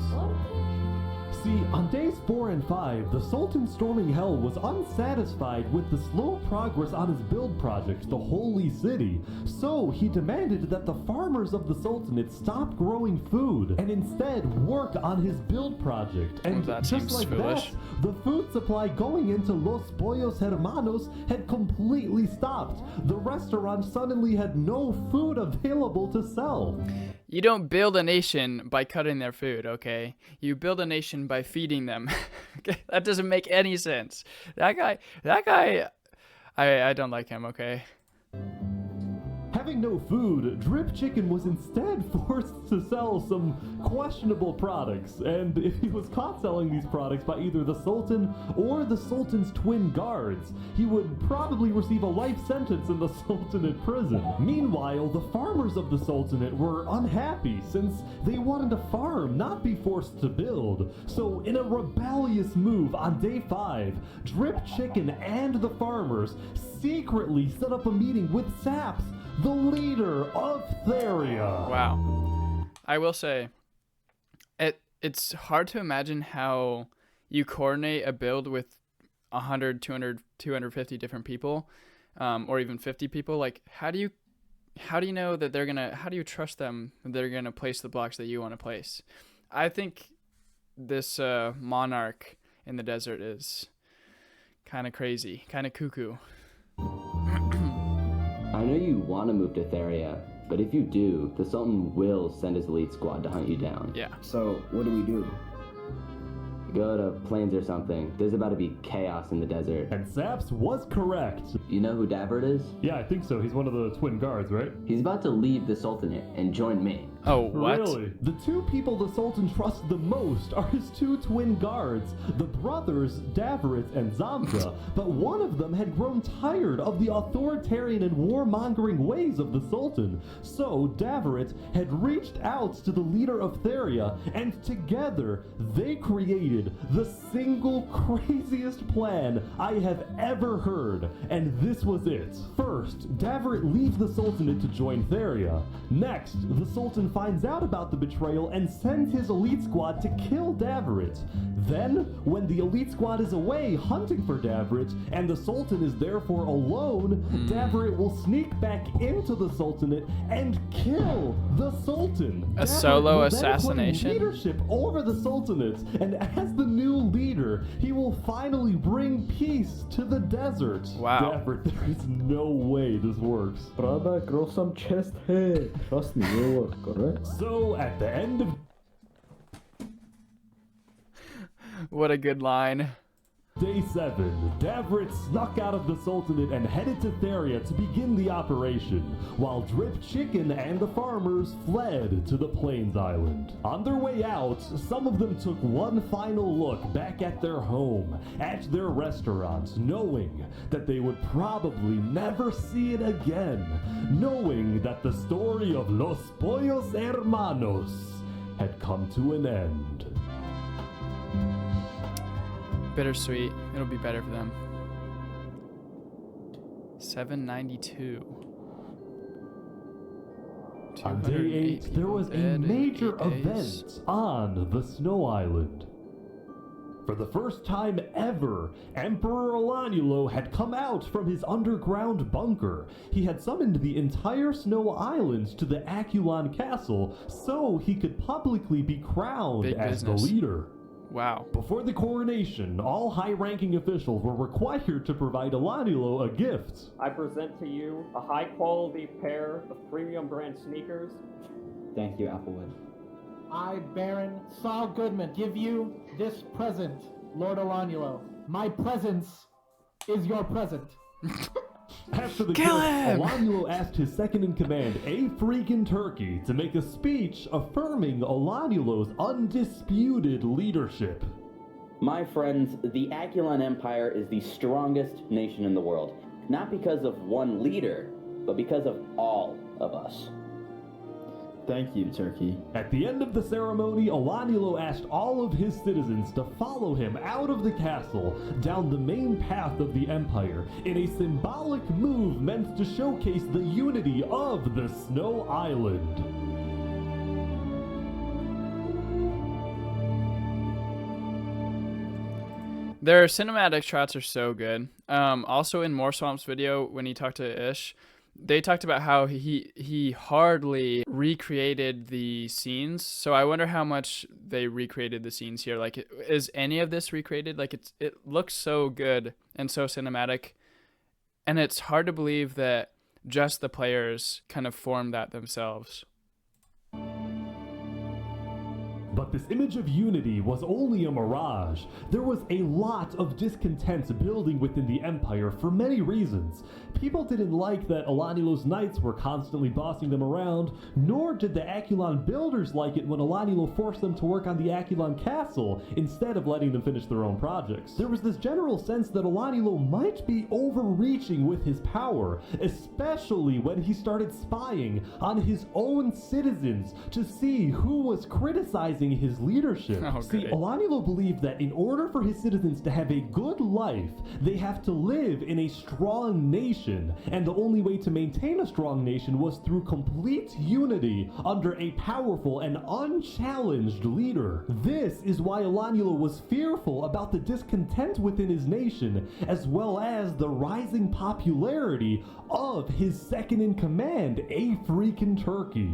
See, on days 4 and 5, the Sultan storming hell was unsatisfied with the slow progress on his build project, the Holy City. So he demanded that the farmers of the Sultanate stop growing food and instead work on his build project. And just like that, the food supply going into Los Pollos Hermanos had completely stopped. The restaurant suddenly had no food available to sell. You don't build a nation by cutting their food, okay? You build a nation by feeding them. That doesn't make any sense. That guy, I don't like him, okay? Having no food, Drip Chicken was instead forced to sell some questionable products, and if he was caught selling these products by either the Sultan or the Sultan's twin guards, he would probably receive a life sentence in the Sultanate prison. Meanwhile, the farmers of the Sultanate were unhappy since they wanted to farm, not be forced to build. So in a rebellious move on day 5, Drip Chicken and the farmers secretly set up a meeting with Saps, the leader of Theria. Wow. I will say, it's hard to imagine how you coordinate a build with 100, 200, 250 different people, or even 50 people. Like, how do you know that how do you trust them that they're gonna place the blocks that you want to place? I think this monarch in the desert is kind of crazy, kind of cuckoo. I know you want to move to Theria, but if you do, the Sultan will send his elite squad to hunt you down. Yeah. So, what do we do? Go to Plains or something. There's about to be chaos in the desert. And Saps was correct. You know who Davert is? Yeah, I think so. He's one of the twin guards, right? He's about to leave the Sultanate and join me. Oh, what? Really? The 2 people the Sultan trusts the most are his 2 twin guards, the brothers Davrit and Zamza, but one of them had grown tired of the authoritarian and warmongering ways of the Sultan. So Davrit had reached out to the leader of Theria, and together they created the single craziest plan I have ever heard. And this was it. First, Davrit leaves the Sultanate to join Theria. Next, the Sultan finds out about the betrayal and sends his elite squad to kill Davrit. Then, when the elite squad is away hunting for Davrit, and the Sultan is therefore alone, Davrit will sneak back into the Sultanate and kill the Sultan. A solo assassination? Leadership over the Sultanate, and as the new leader, he will finally bring peace to the desert. Wow. Davrit, there is no way this works. Brother, grow some chest hair. Trust me, it'll work, alright? So, at the end of... What a good line. Day 7, Davrit snuck out of the Sultanate and headed to Theria to begin the operation, while Drip Chicken and the farmers fled to the Plains Island. On their way out, some of them took one final look back at their home, at their restaurant, knowing that they would probably never see it again, knowing that the story of Los Pollos Hermanos had come to an end. Bittersweet. It'll be better for them. 792. On day 8, there was a major event on the Snow Island. For the first time ever, Emperor Olanulo had come out from his underground bunker. He had summoned the entire Snow Island to the Aculon Castle so he could publicly be crowned as the leader. Wow. Before the coronation, all high-ranking officials were required to provide Olanulo a gift. I present to you a high-quality pair of premium brand sneakers. Thank you, Applewood. I, Baron Saul Goodman, give you this present, Lord Olanulo. My presence is your present. After the Kill gift, him! Olanulo asked his second-in-command, A Freakin' Turkey, to make a speech affirming Olanulo's undisputed leadership. My friends, the Aculon Empire is the strongest nation in the world. Not because of one leader, but because of all of us. Thank you, Turkey. At the end of the ceremony, Olanulo asked all of his citizens to follow him out of the castle, down the main path of the Empire, in a symbolic move meant to showcase the unity of the Snow Island. Their cinematic shots are so good. Also in More Swamp's video, when he talked to Ish, they talked about how he hardly recreated the scenes. So I wonder how much they recreated the scenes here. Like, is any of this recreated? Like, it looks so good and so cinematic, and it's hard to believe that just the players kind of formed that themselves. But this image of unity was only a mirage. There was a lot of discontent building within the Empire for many reasons. People didn't like that Olanulo's knights were constantly bossing them around, nor did the Aculon builders like it when Olanulo forced them to work on the Aculon castle instead of letting them finish their own projects. There was this general sense that Olanulo might be overreaching with his power, especially when he started spying on his own citizens to see who was criticizing his leadership. See, Olanulo believed that in order for his citizens to have a good life, they have to live in a strong nation, and the only way to maintain a strong nation was through complete unity under a powerful and unchallenged leader. This is why Olanulo was fearful about the discontent within his nation, as well as the rising popularity of his second-in-command, A Freakin' Turkey.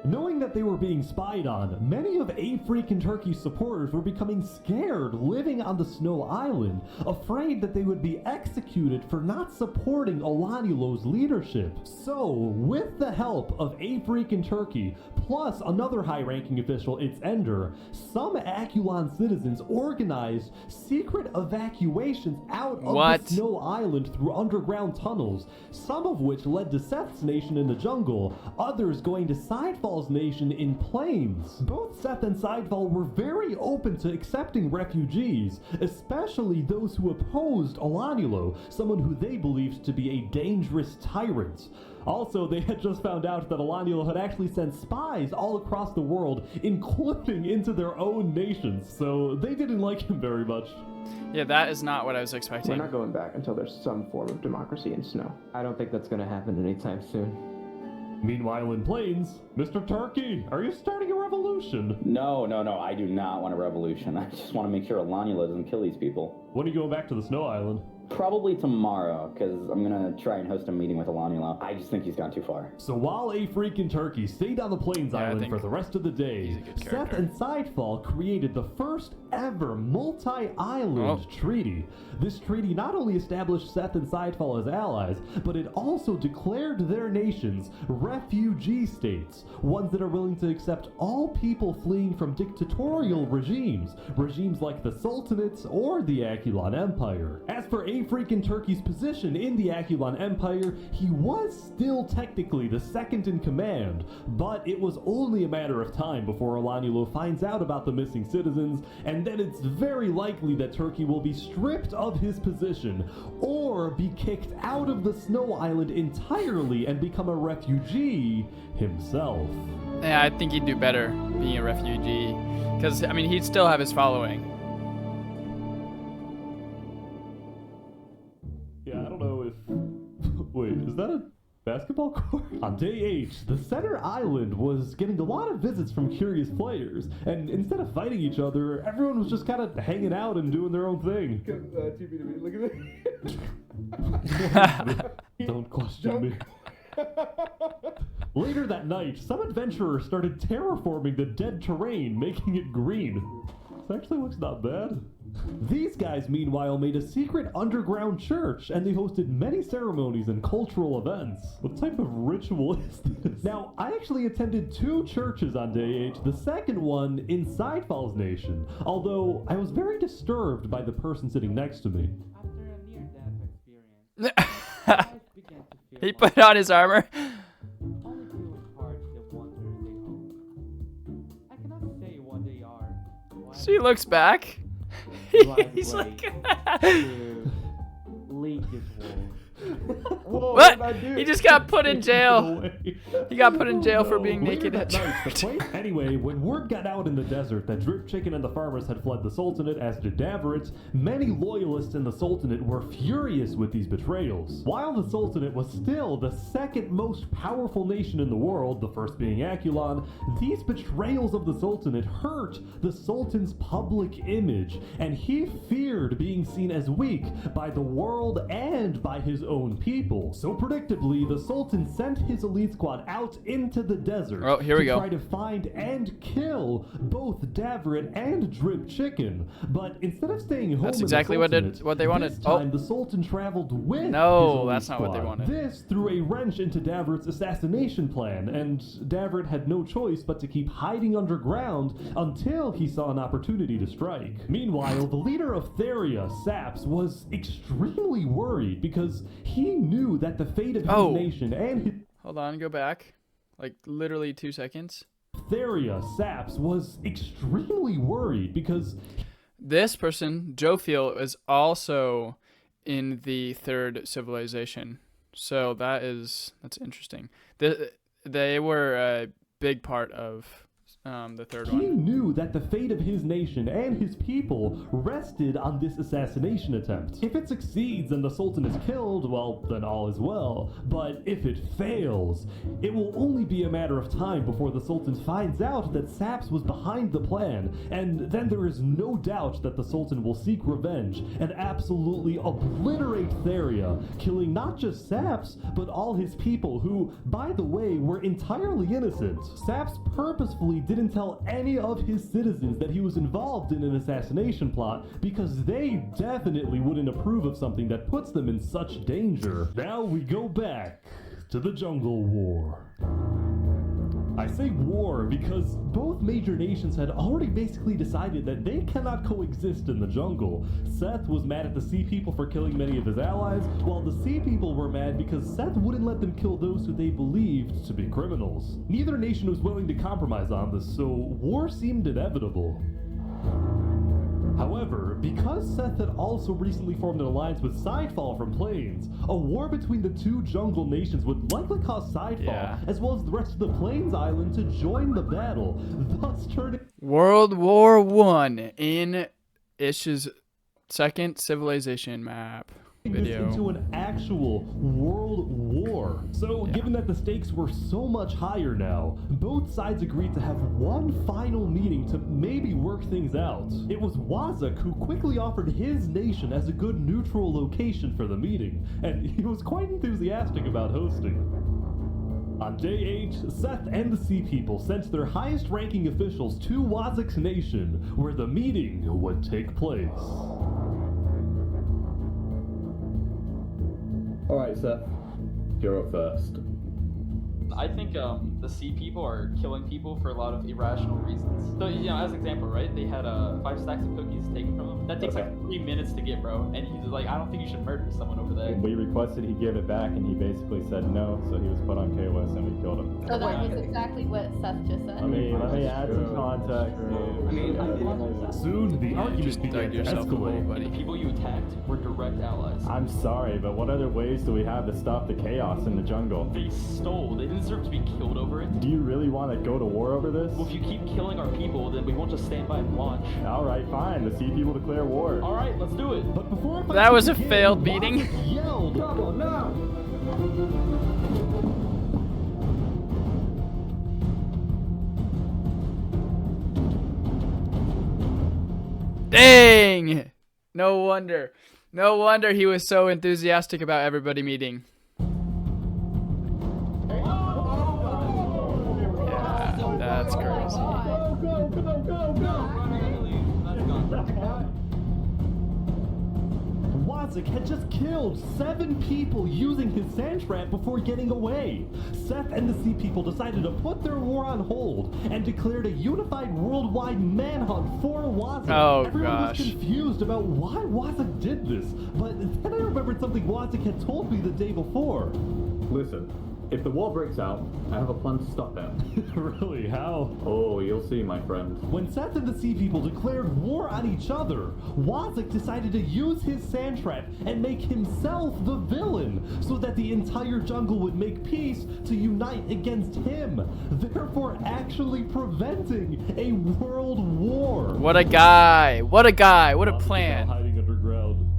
Knowing that they were being spied on, many of A Freakin' Turkey's supporters were becoming scared living on the Snow Island, afraid that they would be executed for not supporting Olanulo's leadership. So, with the help of A Freakin' Turkey, plus another high-ranking official, its Ender, some Aculon citizens organized secret evacuations out of the Snow Island through underground tunnels, some of which led to Seth's nation in the jungle, others going to Sidefall's nation in plains. Both Seth and Sidefall were very open to accepting refugees, especially those who opposed Olanulo, someone who they believed to be a dangerous tyrant. Also, they had just found out that Olanulo had actually sent spies all across the world, including into their own nations, so they didn't like him very much. Yeah, that is not what I was expecting. We're not going back until there's some form of democracy in Snow. I don't think that's going to happen anytime soon. Meanwhile in Plains, Mr. Turkey, are you starting a revolution? No, I do not want a revolution. I just want to make sure Olanulo doesn't kill these people. When are you going back to the Snow Island? Probably tomorrow, because I'm gonna try and host a meeting with Olanulo. I just think he's gone too far. So while A Freakin' Turkey stayed on the Plains Island for the rest of the day, Seth and Sidefall created the first ever multi-island treaty. This treaty not only established Seth and Sidefall as allies, but it also declared their nations refugee states, ones that are willing to accept all people fleeing from dictatorial regimes like the Sultanates or the Aculon Empire. As for A Freakin' Turkey's position in the Aculon Empire, he was still technically the second in command, but it was only a matter of time before Olanulo finds out about the missing citizens, and then it's very likely that Turkey will be stripped of his position, or be kicked out of the Snow Island entirely and become a refugee himself. Yeah, I think he'd do better being a refugee, because, I mean, he'd still have his following. Yeah, I don't know if... Wait, is that a basketball court? On day 8, the center island was getting a lot of visits from curious players, and instead of fighting each other, everyone was just kind of hanging out and doing their own thing. Look at this. Don't question me. Later that night, some adventurers started terraforming the dead terrain, making it green. This actually looks not bad. These guys, meanwhile, made a secret underground church, and they hosted many ceremonies and cultural events. What type of ritual is this? Now, I actually attended 2 churches on day 8, the second one in Sidefall's nation, although I was very disturbed by the person sitting next to me. After a near-death experience, He put on his armor. Only feel it's hard to wander they home. I cannot say what they are. She looks back. He's like, Leak his wool. what? He just got put in jail. He got put in jail for being naked at church. Anyway, when word got out in the desert that Drip Chicken and the farmers had fled the Sultanate, as did Davrit, many loyalists in the Sultanate were furious with these betrayals. While the Sultanate was still the second most powerful nation in the world, the first being Akulon, these betrayals of the Sultanate hurt the Sultan's public image, and he feared being seen as weak by the world and by his own people. So predictably, the Sultan sent his elite squad out into the desert to try to find and kill both Davrit and Drip Chicken. But instead of staying home, that's exactly what they wanted. This time the Sultan traveled with his that's not what they wanted. This threw a wrench into Davrit's assassination plan, and Davrit had no choice but to keep hiding underground until he saw an opportunity to strike. Meanwhile, the leader of Theria, Saps, was extremely worried because he knew that the fate of his nation and his... Hold on, go back. Like, literally 2 seconds. Theria, Saps, was extremely worried because... This person, Jophiel, is also in the third civilization. So that's interesting. They were a big part of the third one. He knew that the fate of his nation and his people rested on this assassination attempt. If it succeeds and the Sultan is killed, well, then all is well. But if it fails, it will only be a matter of time before the Sultan finds out that Saps was behind the plan, and then there is no doubt that the Sultan will seek revenge and absolutely obliterate Theria, killing not just Saps, but all his people who, by the way, were entirely innocent. Saps purposefully didn't tell any of his citizens that he was involved in an assassination plot because they definitely wouldn't approve of something that puts them in such danger. Now we go back to the Jungle War. I say war because both major nations had already basically decided that they cannot coexist in the jungle. Seth was mad at the Sea People for killing many of his allies, while the Sea People were mad because Seth wouldn't let them kill those who they believed to be criminals. Neither nation was willing to compromise on this, so war seemed inevitable. However, because Seth had also recently formed an alliance with Sidefall from Plains, a war between the two jungle nations would likely cause Sidefall, as well as the rest of the Plains Island, to join the battle, thus turning World War I in Ish's second civilization map video into an actual world war. So given that the stakes were so much higher now, both sides agreed to have one final meeting to maybe work things out. It was Wazak who quickly offered his nation as a good neutral location for the meeting, and he was quite enthusiastic about hosting. On day 8, Seth and the Sea People sent their highest ranking officials to Wazak's nation, where the meeting would take place. Alright, Seth. You're up first. I think the Sea People are killing people for a lot of irrational reasons. So, you know, as an example, right? They had 5 stacks of cookies taken from them. That takes like 3 minutes to get, bro. And he's like, I don't think you should murder someone over there. We requested he give it back, and he basically said no, so he was put on KOS and we killed him. So that was exactly what Seth just said. Let me add some context. Soon, the argument began to escalate. And the people you attacked were direct allies. I'm sorry, but what other ways do we have to stop the chaos in the jungle? They stole. They didn't deserve to be killed over it. Do you really want to go to war over this? Well, if you keep killing our people, then we won't just stand by and watch. Alright, fine. The Sea People declare war. Alright, let's do it. But before that was a failed meeting. Yelled, "Double now!" Dang! No wonder. No wonder he was so enthusiastic about everybody meeting. Yeah, that's crazy. Wazik had just killed 7 people using his sand trap before getting away. Seth and the Sea People decided to put their war on hold and declared a unified worldwide manhunt for Wazik. Oh, Everyone gosh. was confused about why Wazik did this, but then I remembered something Wazik had told me the day before. Listen, if the war breaks out, I have a plan to stop it. Really? How? Oh, you'll see, my friend. When Seth and the Sea People declared war on each other, Wazik decided to use his sand trap and make himself the villain, so that the entire jungle would make peace to unite against him, therefore actually preventing a world war. What a guy! What a guy! What a plan! Hiding underground.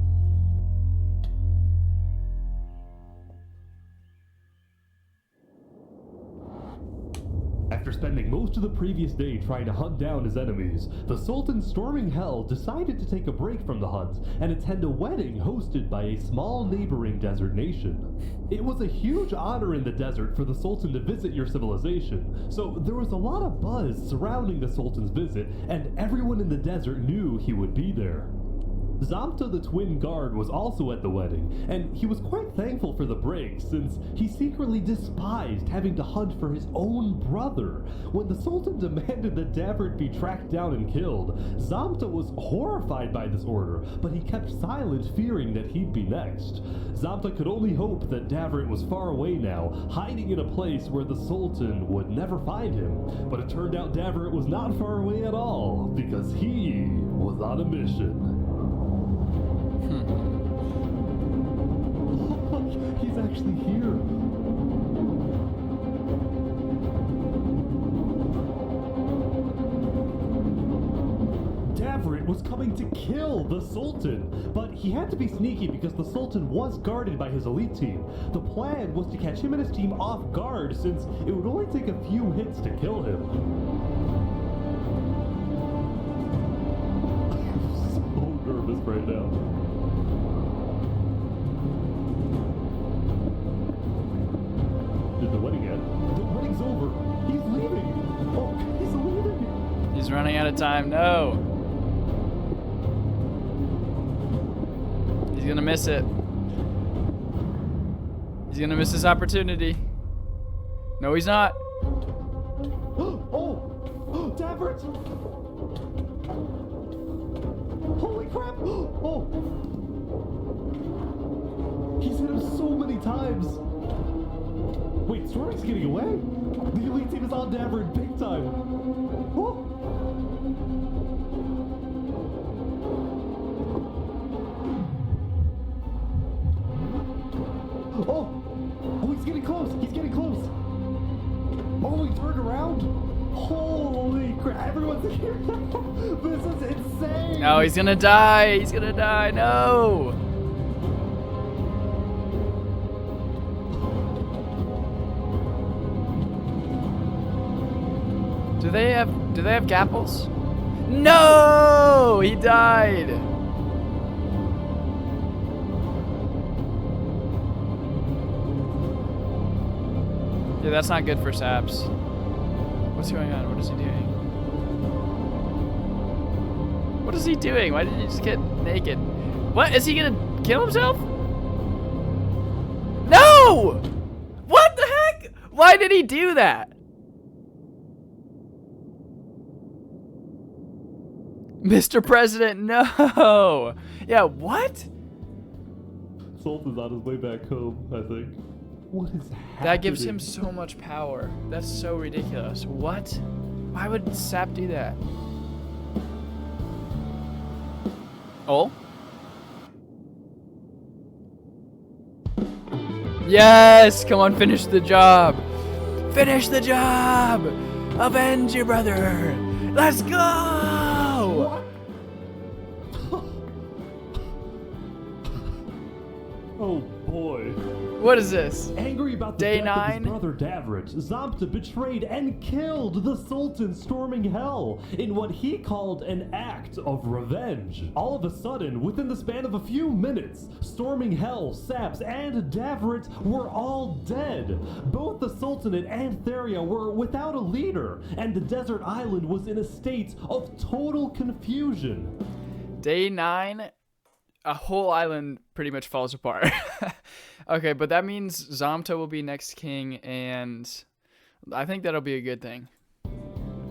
After spending most of the previous day trying to hunt down his enemies, the Sultan storming Hell decided to take a break from the hunt and attend a wedding hosted by a small neighboring desert nation. It was a huge honor in the desert for the Sultan to visit your civilization, so there was a lot of buzz surrounding the Sultan's visit, and everyone in the desert knew he would be there. Zamta the twin guard was also at the wedding, and he was quite thankful for the break since he secretly despised having to hunt for his own brother. When the Sultan demanded that Davrit be tracked down and killed, Zamta was horrified by this order, but he kept silent, fearing that he'd be next. Zamta could only hope that Davrit was far away now, hiding in a place where the Sultan would never find him. But it turned out Davrit was not far away at all, because he was on a mission. He's actually here. Davrit was coming to kill the Sultan, but he had to be sneaky because the Sultan was guarded by his elite team. The plan was to catch him and his team off guard since it would only take a few hits to kill him. I'm so nervous right now. Did the wedding end? The wedding's over. He's leaving. Oh, he's leaving. He's running out of time. No. He's gonna miss it. He's gonna miss his opportunity. No, he's not. Oh, Davrit! Holy crap! Oh, he's hit him so many times. Wait, Storming's getting away? The elite team is on Davrit big time. Oh. Oh, he's getting close. He's getting close. Oh, he turned around. Holy crap! Everyone's here. This is insane. No, he's gonna die. He's gonna die. No. Do they have gapples? No! He died! Yeah, that's not good for Saps. What's going on? What is he doing? What is he doing? Why did he just get naked? What? Is he gonna kill himself? No! What the heck? Why did he do that? Mr. President, no! Yeah, what? Sultan's on his way back home, I think. What is happening? That gives him so much power. That's so ridiculous. What? Why would Sap do that? Oh? Yes! Come on, finish the job! Finish the job! Avenge your brother! Let's go! Oh boy. What is this? Angry about the Day death 9? of his brother Davrit, Zamta betrayed and killed the Sultan storming Hell in what he called an act of revenge. All of a sudden, within the span of a few minutes, storming Hell, Saps, and Davrit were all dead. Both the Sultanate and Theria were without a leader, and the desert island was in a state of total confusion. Day 9? a whole island pretty much falls apart. Okay, but that means Zamta will be next king, and I think that'll be a good thing.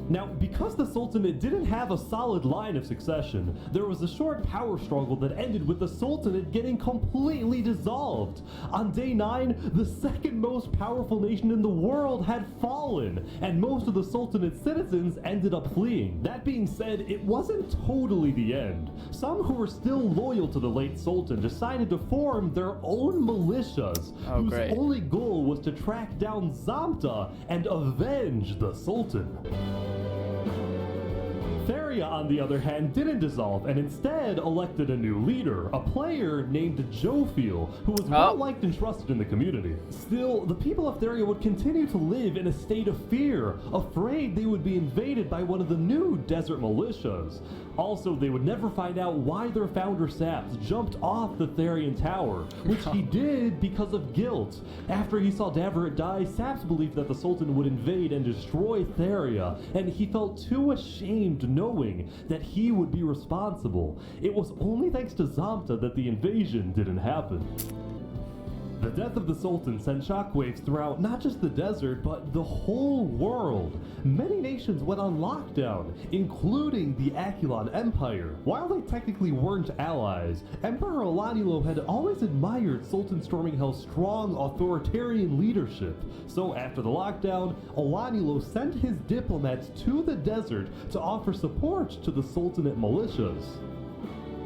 Now, because the Sultanate didn't have a solid line of succession, there was a short power struggle that ended with the Sultanate getting completely dissolved. On day 9, the second most powerful nation in the world had fallen, and most of the Sultanate's citizens ended up fleeing. That being said, it wasn't totally the end. Some who were still loyal to the late Sultan decided to form their own militias, whose only goal was to track down Zamta and avenge the Sultan. Theria, on the other hand, didn't dissolve and instead elected a new leader, a player named Jofiel, who was well liked and trusted in the community. Still, the people of Theria would continue to live in a state of fear, afraid they would be invaded by one of the new desert militias. Also, they would never find out why their founder Saps jumped off the Therian tower, which he did because of guilt. After he saw Daveret die, Saps believed that the Sultan would invade and destroy Theria, and he felt too ashamed knowing that he would be responsible. It was only thanks to Zamta that the invasion didn't happen. The death of the Sultan sent shockwaves throughout not just the desert, but the whole world. Many nations went on lockdown, including the Akulon Empire. While they technically weren't allies, Emperor Olanilo had always admired Sultan Storminghel's strong authoritarian leadership. So after the lockdown, Olanilo sent his diplomats to the desert to offer support to the Sultanate militias.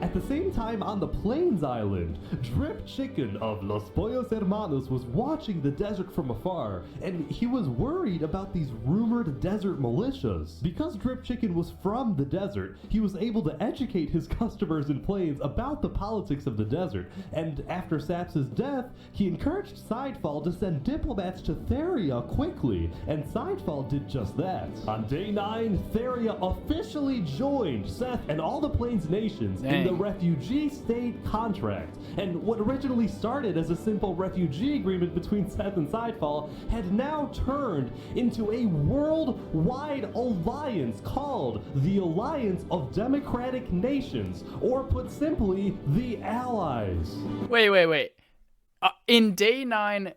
At the same time, on the Plains Island, Drip Chicken of Los Pollos Hermanos was watching the desert from afar, and he was worried about these rumored desert militias. Because Drip Chicken was from the desert, he was able to educate his customers in Plains about the politics of the desert, and after Saps's death, he encouraged Sidefall to send diplomats to Theria quickly, and Sidefall did just that. On day 9, Theria officially joined Seth and all the Plains nations in the refugee state contract, and what originally started as a simple refugee agreement between Seth and Sidefall had now turned into a worldwide alliance called the Alliance of Democratic Nations, or put simply, the Allies. Wait. In day 9,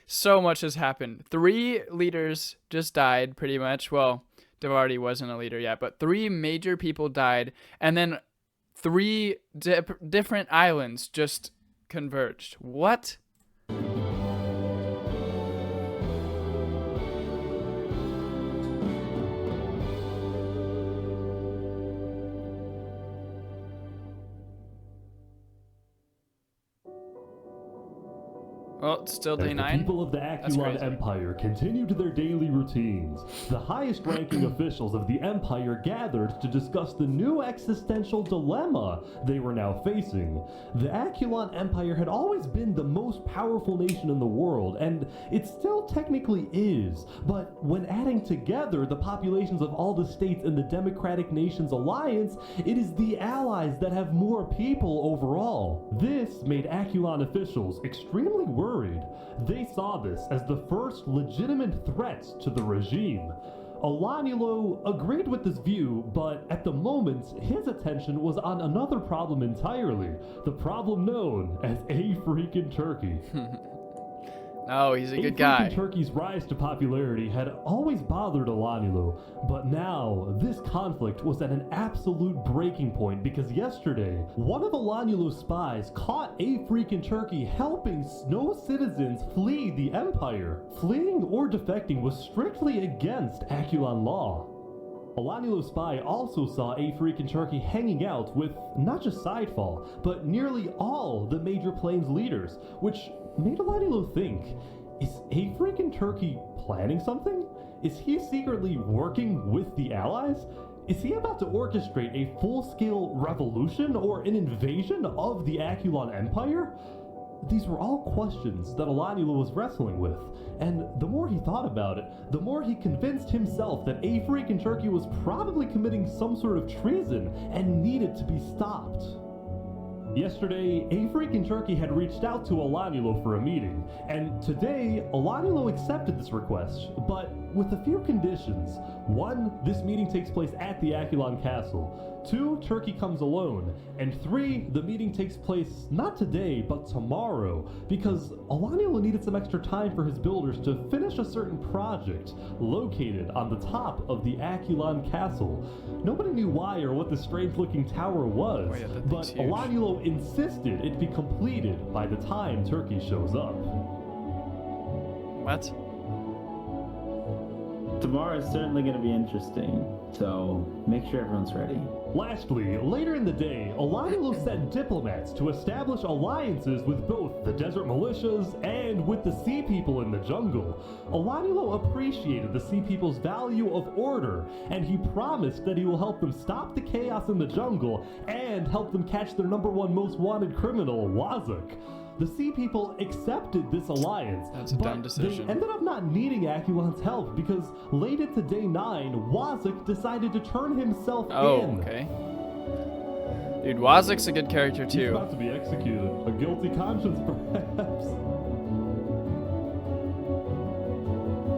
so much has happened. 3 leaders just died, pretty much. Well, Davardi wasn't a leader yet, but 3 major people died, and then 3 different islands just converged. What? Well, it's still day 9. The people of the Akulon Empire continued their daily routines. The highest-ranking officials of the Empire gathered to discuss the new existential dilemma they were now facing. The Akulon Empire had always been the most powerful nation in the world, and it still technically is. But when adding together the populations of all the states in the Democratic Nations Alliance, it is the allies that have more people overall. This made Akulon officials extremely worried. They saw this as the first legitimate threat to the regime. Olanilo agreed with this view, but at the moment, his attention was on another problem entirely. The problem known as African Turkey. Oh, he's a good guy. Turkey's rise to popularity had always bothered Olanilo, but now this conflict was at an absolute breaking point because yesterday, one of Olanilo's spies caught African Turkey helping Snow citizens flee the empire. Fleeing or defecting was strictly against Akulon law. Olanilo's spy also saw African Turkey hanging out with not just Sidefall, but nearly all the major Plains leaders, which made Olanilo think, is African Turkey planning something? Is he secretly working with the Allies? Is he about to orchestrate a full-scale revolution or an invasion of the Akulon Empire? These were all questions that Olanilo was wrestling with, and the more he thought about it, the more he convinced himself that African Turkey was probably committing some sort of treason and needed to be stopped. Yesterday, African Turkey had reached out to Olanilo for a meeting, and today, Olanilo accepted this request, but with a few conditions. 1, this meeting takes place at the Aculon Castle. 2, Turkey comes alone. And 3, the meeting takes place not today, but tomorrow, because Alaniel needed some extra time for his builders to finish a certain project located on the top of the Aculon Castle. Nobody knew why or what the strange-looking tower was, but Alaniel insisted it be completed by the time Turkey shows up. What? Tomorrow is certainly going to be interesting, so make sure everyone's ready. Lastly, later in the day, Alaniel sent diplomats to establish alliances with both the desert militias and with the sea people in the jungle. Alaniel appreciated the sea people's value of order, and he promised that he will help them stop the chaos in the jungle and help them catch their #1 most wanted criminal, Wazuk. The Sea People accepted this alliance, That's a dumb decision. They ended up not needing Aculon's help because late into day 9, Wazuk decided to turn himself in. Okay. Dude, Wazuk's a good character too. He's about to be executed. A guilty conscience, perhaps.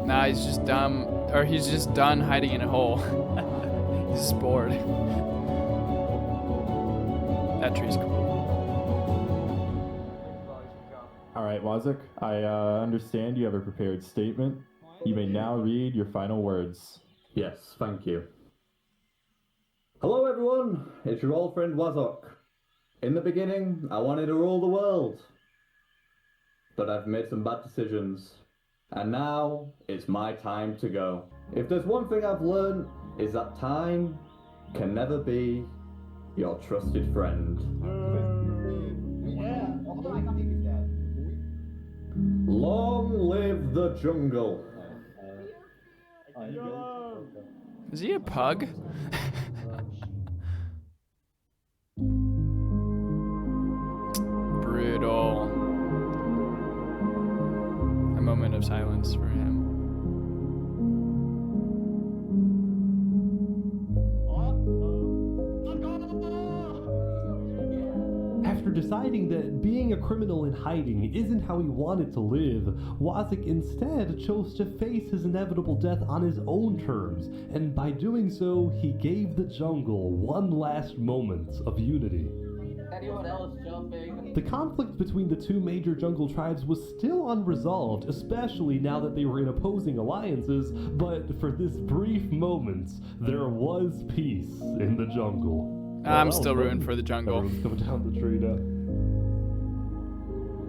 Nah, he's just dumb, or he's just done hiding in a hole. He's just bored. That tree's cool. Alright, Wazuk, I understand you have a prepared statement. You may now read your final words. Yes, thank you. Hello everyone, it's your old friend Wazuk. In the beginning, I wanted to rule the world. But I've made some bad decisions. And now, it's my time to go. If there's one thing I've learned, is that time can never be your trusted friend. Long live the jungle. Is he a pug? Brutal. A moment of silence for him. After deciding that being a criminal in hiding isn't how he wanted to live, Wazuk instead chose to face his inevitable death on his own terms, and by doing so, he gave the jungle one last moment of unity. Anyone else jumping? The conflict between the two major jungle tribes was still unresolved, especially now that they were in opposing alliances, but for this brief moment, there was peace in the jungle. I'm still rooting for the jungle. Everyone's coming down the tree now.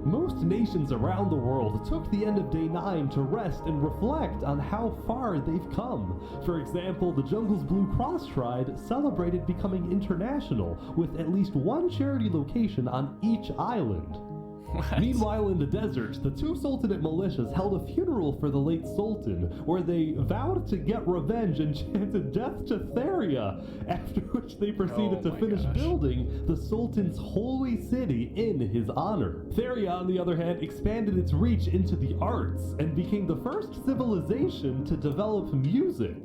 Most nations around the world took the end of day 9 to rest and reflect on how far they've come. For example, the jungle's Blue Cross tribe celebrated becoming international, with at least one charity location on each island. What? Meanwhile, in the desert, the two Sultanate militias held a funeral for the late Sultan, where they vowed to get revenge and chanted death to Theria, after which they proceeded to finish building the Sultan's holy city in his honor. Theria, on the other hand, expanded its reach into the arts and became the first civilization to develop music.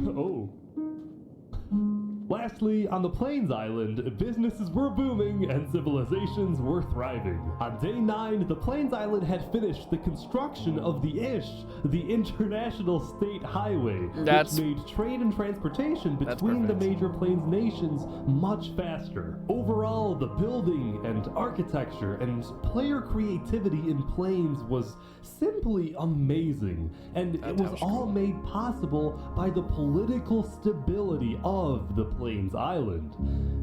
Oh. Lastly, on the Plains Island, businesses were booming and civilizations were thriving. On day 9, the Plains Island had finished the construction of the Ish, the international state highway, which made trade and transportation between the major Plains nations much faster. Overall, the building and architecture and player creativity in Plains was simply amazing, and it was all made possible by the political stability of the Plains Island.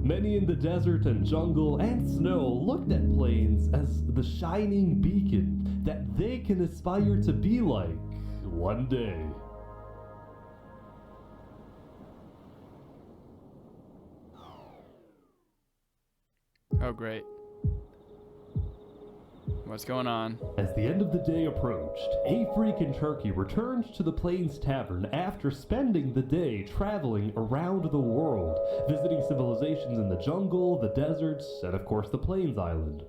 Many in the desert and jungle and snow looked at Plains as the shining beacon that they can aspire to be like one day. Oh, great. What's going on? As the end of the day approached, Afreak and Turkey returned to the Plains Tavern after spending the day traveling around the world, visiting civilizations in the jungle, the deserts, and of course the Plains Island.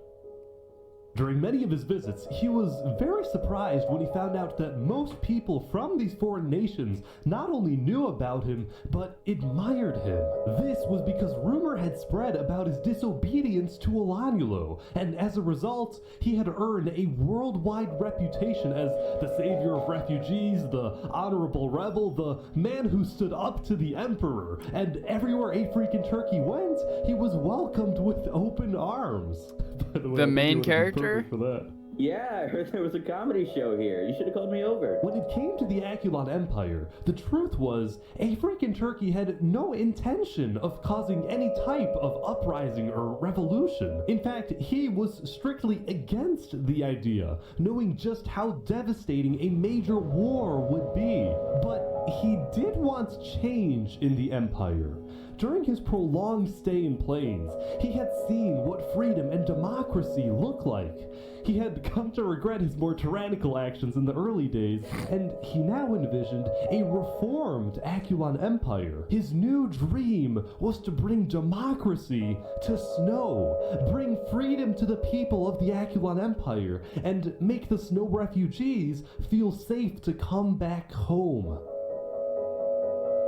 During many of his visits, he was very surprised when he found out that most people from these foreign nations not only knew about him, but admired him. This was because rumor had spread about his disobedience to Elanulo, and as a result, he had earned a worldwide reputation as the savior of refugees, the honorable rebel, the man who stood up to the emperor, and everywhere A Freakin' Turkey went, he was welcomed with open arms. By the way, The I think main you would've been character? perfect for that. Yeah, I heard there was a comedy show here. You should have called me over. When it came to the Aculon Empire, the truth was, A Freakin' Turkey had no intention of causing any type of uprising or revolution. In fact, he was strictly against the idea, knowing just how devastating a major war would be. But he did want change in the Empire. During his prolonged stay in Plains, he had seen what freedom and democracy look like. He had come to regret his more tyrannical actions in the early days, and he now envisioned a reformed Aculon Empire. His new dream was to bring democracy to Snow, bring freedom to the people of the Aculon Empire, and make the Snow refugees feel safe to come back home.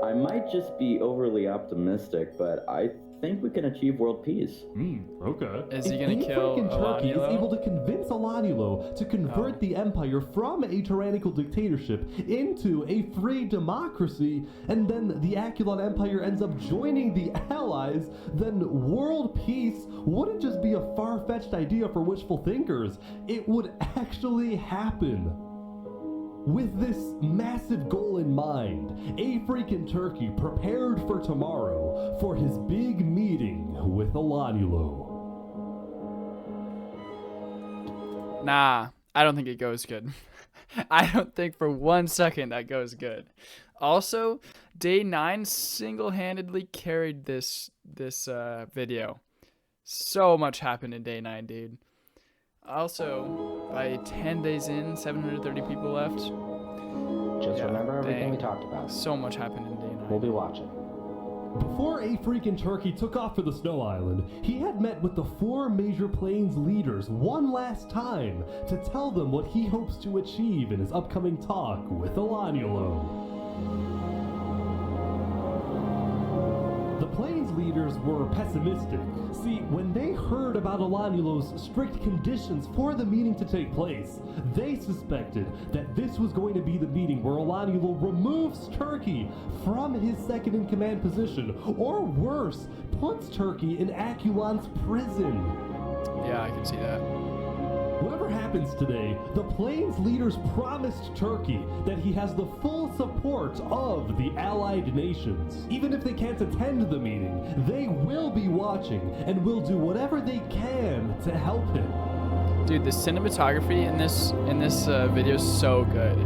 I might just be overly optimistic, but I think we can achieve world peace. Okay. Is he gonna kill Freakin' Turkey is able Elanulo? to convince Elanulo to convert the empire from a tyrannical dictatorship into a free democracy, and then the Aculon Empire ends up joining the Allies, then world peace wouldn't just be a far-fetched idea for wishful thinkers. It would actually happen. With this massive goal in mind, A Freakin' Turkey prepared for tomorrow for his big meeting with Elanulo. Nah, I don't think it goes good. I don't think for 1 second that goes good. Also, Day 9 single-handedly carried this video. So much happened in Day 9, dude. Also, by 10 days in, 730 people left. Just remember everything we talked about. So much happened in Day 9. We'll be watching. Before A Freakin' Turkey took off for the Snow Island, he had met with the 4 major plains leaders one last time to tell them what he hopes to achieve in his upcoming talk with Elanulo. The Plains leaders were pessimistic. See, when they heard about Elanulo's strict conditions for the meeting to take place, they suspected that this was going to be the meeting where Elanulo removes Turkey from his second-in-command position, or worse, puts Turkey in Aculon's prison. Yeah, I can see that. Whatever happens today, the Plains leaders promised Turkey that he has the full support of the allied nations. Even if they can't attend the meeting, they will be watching and will do whatever they can to help him. Dude, the cinematography in this video is so good.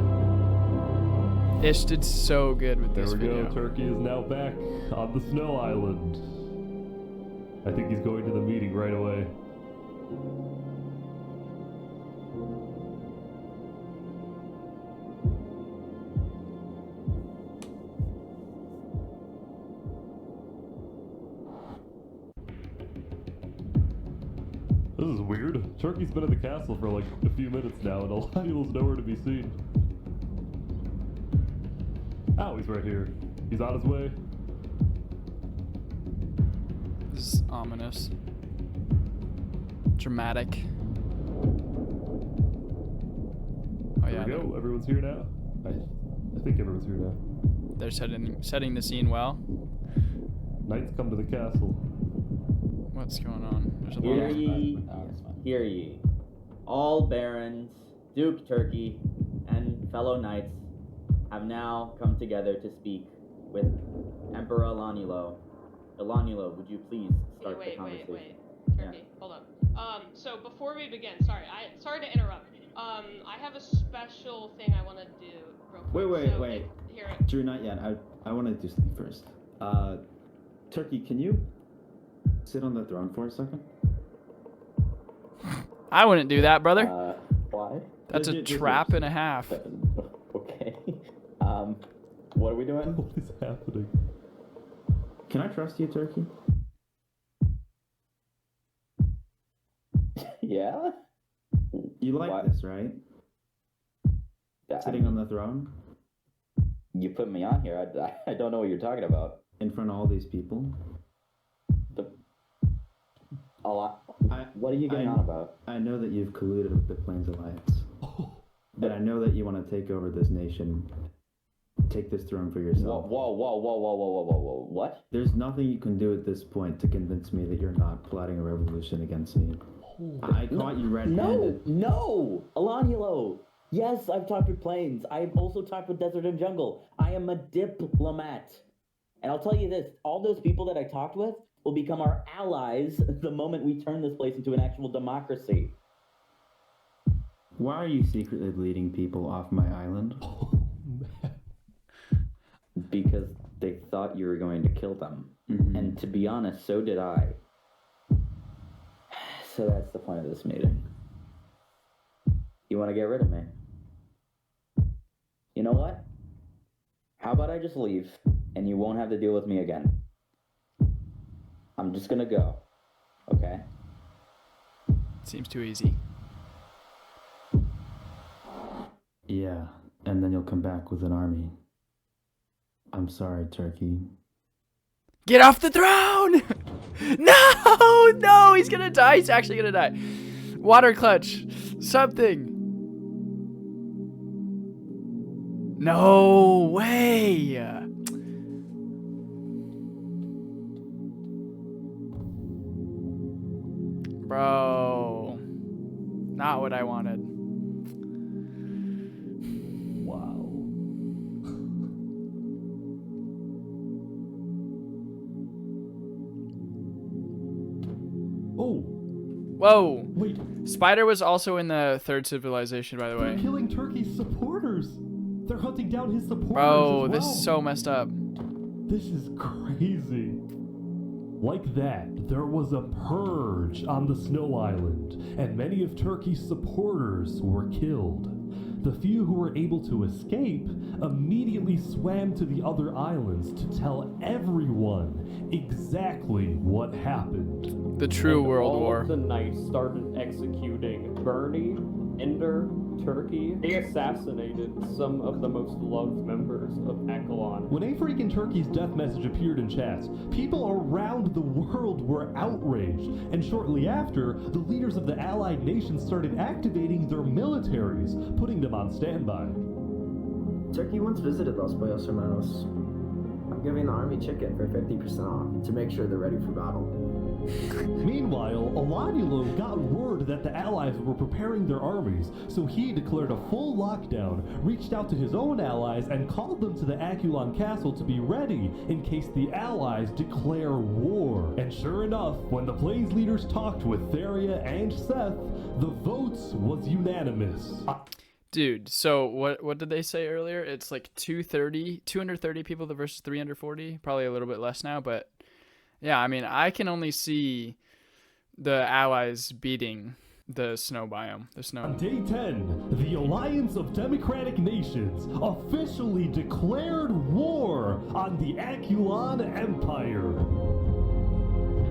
Ish did so good with this video. There we go, Turkey is now back on the Snow Island. I think he's going to the meeting right away. This is weird. Turkey's been in the castle for like a few minutes now, and Elanulo's nowhere to be seen. Oh, he's right here. He's on his way. This is ominous. Dramatic. Oh yeah. There we go. Everyone's here now. I think everyone's here now. They're setting the scene well. Knights come to the castle. What's going on? There's a Hear lot of... ye, hear ye. All barons, Duke Turkey, and fellow knights have now come together to speak with Emperor Elanulo. Elanulo, would you please start the conversation? Wait. Turkey, hold up. So before we begin, sorry to interrupt. I have a special thing I want to do real quick. Wait. Here. Drew, not yet. I want to do something first. Turkey, can you sit on the throne for a second? I wouldn't do that, brother. Why? That's a trap and a half. Okay. What are we doing? What is happening? Can I trust you, Turkey? Yeah? You like What? this, right? Sitting on the throne? You put me on here. I don't know what you're talking about. In front of all these people? A lot. What are you getting on about? I know that you've colluded with the Plains Alliance. And I know that you want to take over this nation. Take this throne for yourself. Whoa. What? There's nothing you can do at this point to convince me that you're not plotting a revolution against me. I caught you red-handed. No! Alanielo! Yes, I've talked with Plains. I've also talked with Desert and Jungle. I am a diplomat. And I'll tell you this, all those people that I talked with will become our allies the moment we turn this place into an actual democracy. Why are you secretly leading people off my island? Because they thought you were going to kill them. And to be honest, so did I. So that's the point of this meeting. You want to get rid of me? You know what? How about I just leave, and you won't have to deal with me again? I'm just gonna go, okay? Seems too easy. Yeah, and then you'll come back with an army. I'm sorry, Turkey. Get off the throne! No, he's gonna die. He's actually gonna die. Water clutch, something. No way. Bro, not what I wanted. Wow. Oh. Whoa. Wait. Spider was also in the third civilization, by the way. They're killing Turkey's supporters. They're hunting down his supporters. Bro, as this well. is so messed up. This is crazy. Like that, there was a purge on the Snow Island, and many of Turkey's supporters were killed. The few who were able to escape immediately swam to the other islands to tell everyone exactly what happened. The true And World all War. of the knights started executing Bernie, Ender, Turkey. They assassinated some of the most loved members of Akalon. When Afrik and Turkey's death message appeared in chats, people around the world were outraged, and shortly after, the leaders of the allied nations started activating their militaries, putting them on standby. Turkey once visited Los Pollos Hermanos. I'm giving the army chicken for 50% off to make sure they're ready for battle. Meanwhile, Alanielo got word that the allies were preparing their armies, so he declared a full lockdown, reached out to his own allies, and called them to the Akulon castle to be ready in case the allies declare war. And sure enough, when the Plains leaders talked with Theria and Seth, the votes was unanimous. Dude, so what did they say earlier? It's like 230 people versus 340, probably a little bit less now, but yeah, I mean, I can only see the allies beating the snow biome, the snow. On day 10, the Alliance of Democratic Nations officially declared war on the Akulon Empire.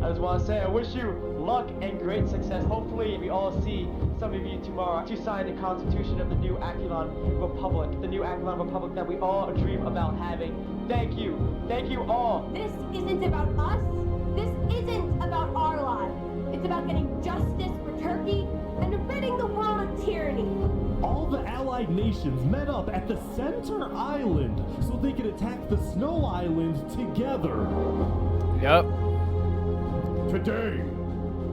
I just want to say I wish you luck and great success. Hopefully we all see some of you tomorrow to sign the constitution of the new Akulon Republic, the new Akulon Republic that we all dream about having. Thank you all. This isn't about us. This isn't about our lives. It's about getting justice for Turkey and ridding the world of tyranny. All the allied nations met up at the center island so they could attack the Snow Island together. Yep. Today,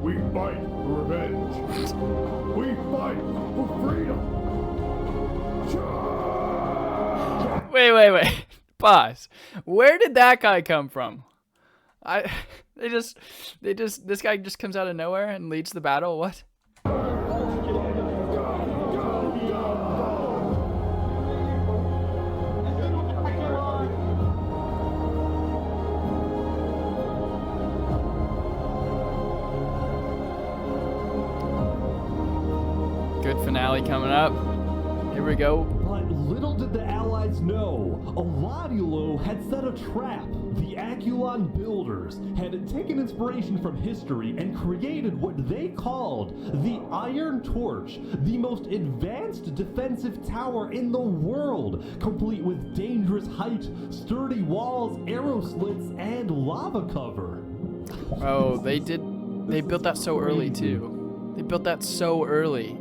we fight for revenge. We fight for freedom. Wait. Pause. Where did that guy come from? This guy just comes out of nowhere and leads the battle. What? Good finale coming up. Here we go. But little did the allies know, Alanielo had set a trap The Aculon builders had taken inspiration from history and created what they called the Iron Torch, the most advanced defensive tower in the world, complete with dangerous height, sturdy walls, arrow slits, and lava cover. Oh, they built that so early too. They built that so early.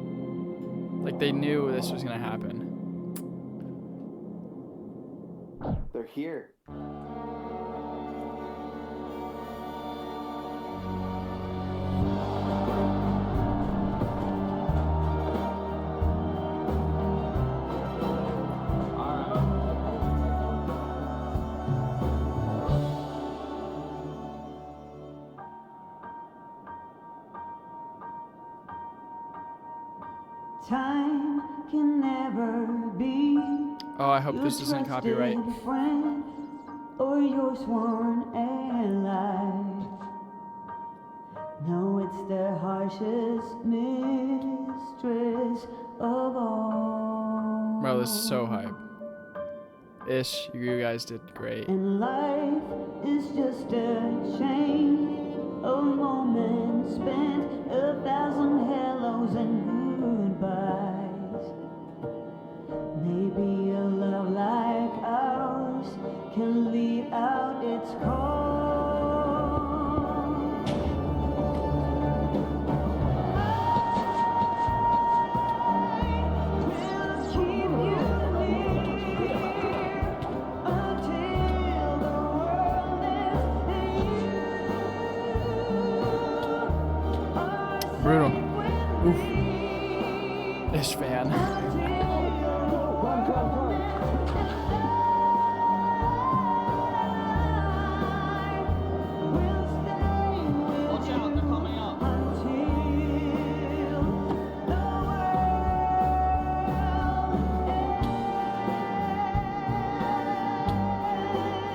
Like they knew this was gonna happen. They're here. Time can never be. Oh, I hope this isn't copyright. Friend or your sworn ally. No, it's the harshest mistress of all. Bro, this is so hype. Ish, you guys did great. And life is just a chain of moments spent, 1,000 hellos and goodbyes. Maybe a love like ours can leave out its call. Brutal. Oof. Ish fan.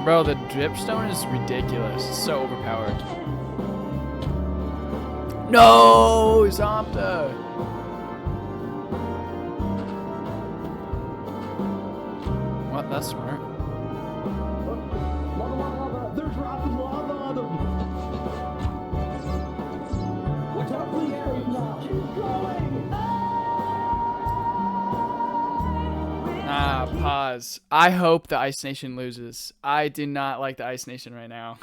Bro, the dripstone is ridiculous. It's so overpowered. No, Zompta. What? That's smart. Lava, lava, lava. They're dropping lava on them. Watch out, please, now. Keep going. Ah, pause. I hope the Ice Nation loses. I do not like the Ice Nation right now.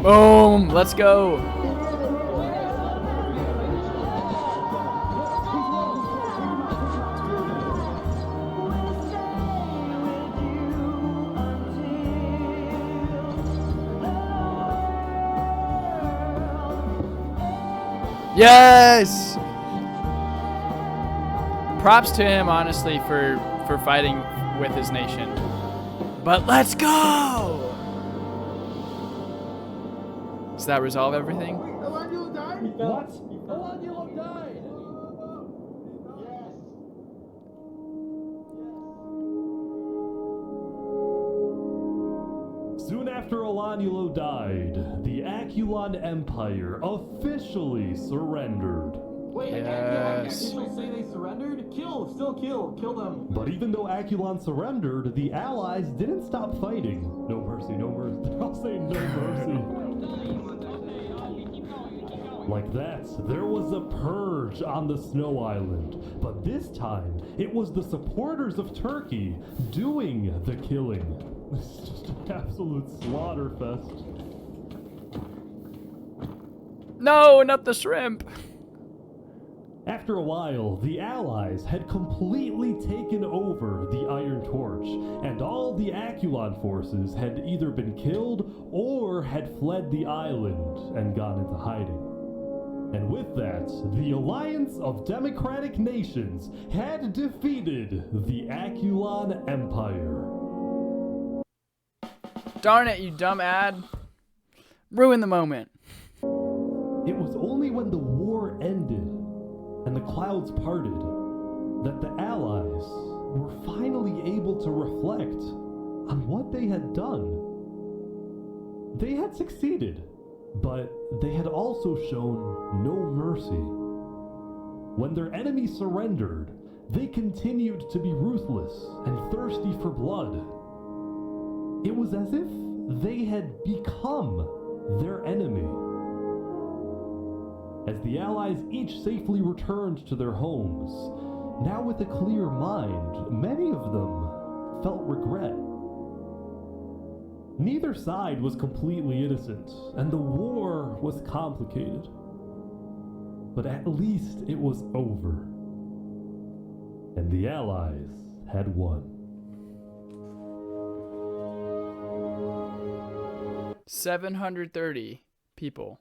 Boom! Let's go! Yes! Props to him, honestly, for fighting with his nation. But let's go! Does that resolve everything? Elanulo died? What? Elanulo died! Soon after Elanulo died, the Aculon Empire officially surrendered. Wait, Yes. officials say they surrendered? Kill, still kill them. But even though Aculon surrendered, the Allies didn't stop fighting. No mercy, no mercy. They're all saying no mercy. Like that, there was a purge on the Snow Island. But this time, it was the supporters of Turkey doing the killing. It's just an absolute slaughter fest. No, not the shrimp. After a while, the Allies had completely taken over the Iron Torch, and all the Aculon forces had either been killed or had fled the island and gone into hiding. And with that, the Alliance of Democratic Nations had defeated the Aculon Empire. Darn it, you dumb ad. Ruin the moment. It was only when the war ended clouds parted, that the Allies were finally able to reflect on what they had done. They had succeeded, but they had also shown no mercy. When their enemy surrendered, they continued to be ruthless and thirsty for blood. It was as if they had become their enemy. As the Allies each safely returned to their homes, now with a clear mind, many of them felt regret. Neither side was completely innocent, and the war was complicated. But at least it was over, and the Allies had won. 730 people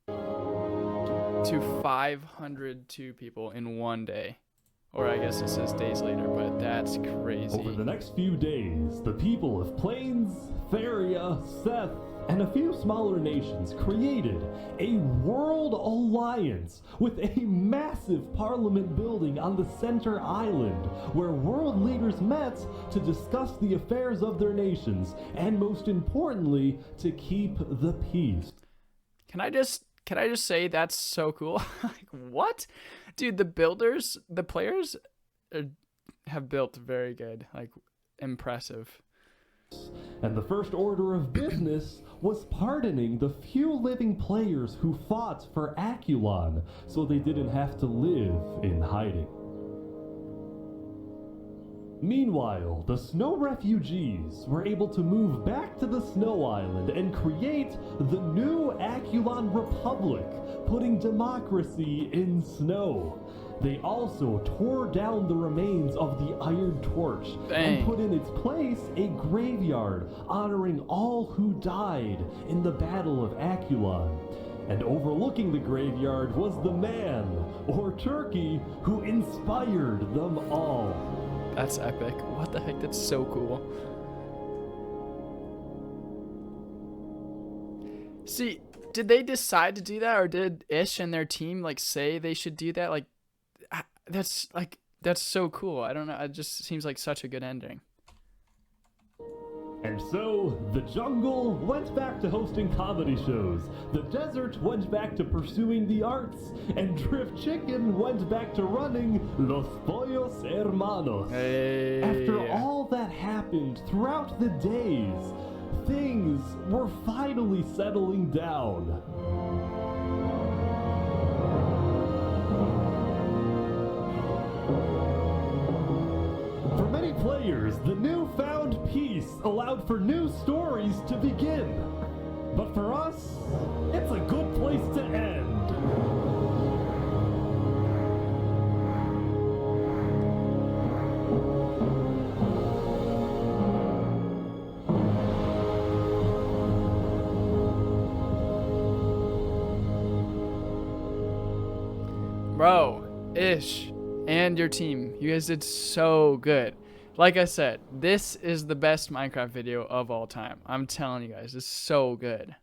to 502 people in one day. Or I guess it says days later, but that's crazy. Over the next few days, the people of Plains, Theria, Seth, and a few smaller nations created a world alliance with a massive parliament building on the center island where world leaders met to discuss the affairs of their nations and, most importantly, to keep the peace. Can I just say that's so cool? Like, what? Dude, the players have built very good, like, impressive. And the first order of business was pardoning the few living players who fought for Aculon so they didn't have to live in hiding. Meanwhile, the snow refugees were able to move back to the snow island and create the new Aculon Republic, putting democracy in snow. They also tore down the remains of the Iron Torch and put in its place a graveyard honoring all who died in the Battle of Aculon. And overlooking the graveyard was the man, or turkey, who inspired them all. That's epic. What the heck? That's so cool. See, did they decide to do that, or did Ish and their team like say they should do that? Like, that's so cool. I don't know. It just seems like such a good ending. And so, the jungle went back to hosting comedy shows, the desert went back to pursuing the arts, and Drift Chicken went back to running Los Pollos Hermanos. Hey. After all that happened throughout the days, things were finally settling down. For many players, the newfound peace allowed for new stories to begin. But for us, it's a good place to end. Bro, Ish, and your team, you guys did so good. Like I said, this is the best Minecraft video of all time. I'm telling you guys, it's so good.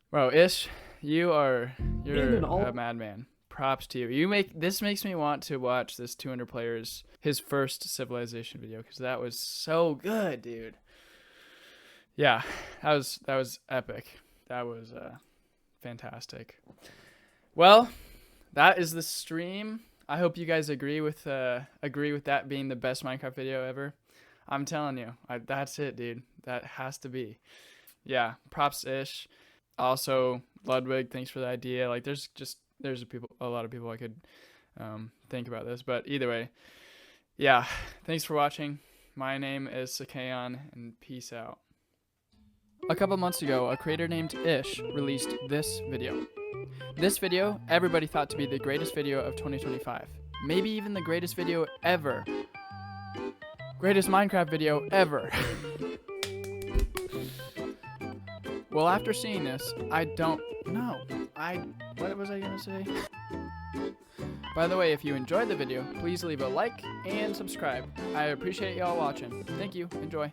Bro, Ish, you're a madman. Props to you. This makes me want to watch this 200 players, his first Civilization video, because that was so good, dude. Yeah, that was epic. That was fantastic. Well, that is the stream. I hope you guys agree with that being the best Minecraft video ever. I'm telling you, that's it, dude. That has to be. Yeah, props Ish. Also, Ludwig, thanks for the idea. Like, there's a lot of people I could think about this, but either way, yeah. Thanks for watching. My name is Sakayon, and peace out. A couple months ago, a creator named Ish released this video. This video, everybody thought to be the greatest video of 2025. Maybe even the greatest video ever. Greatest Minecraft video ever. Well, after seeing this, I don't know. What was I gonna say? By the way, if you enjoyed the video, please leave a like and subscribe. I appreciate y'all watching. Thank you. Enjoy.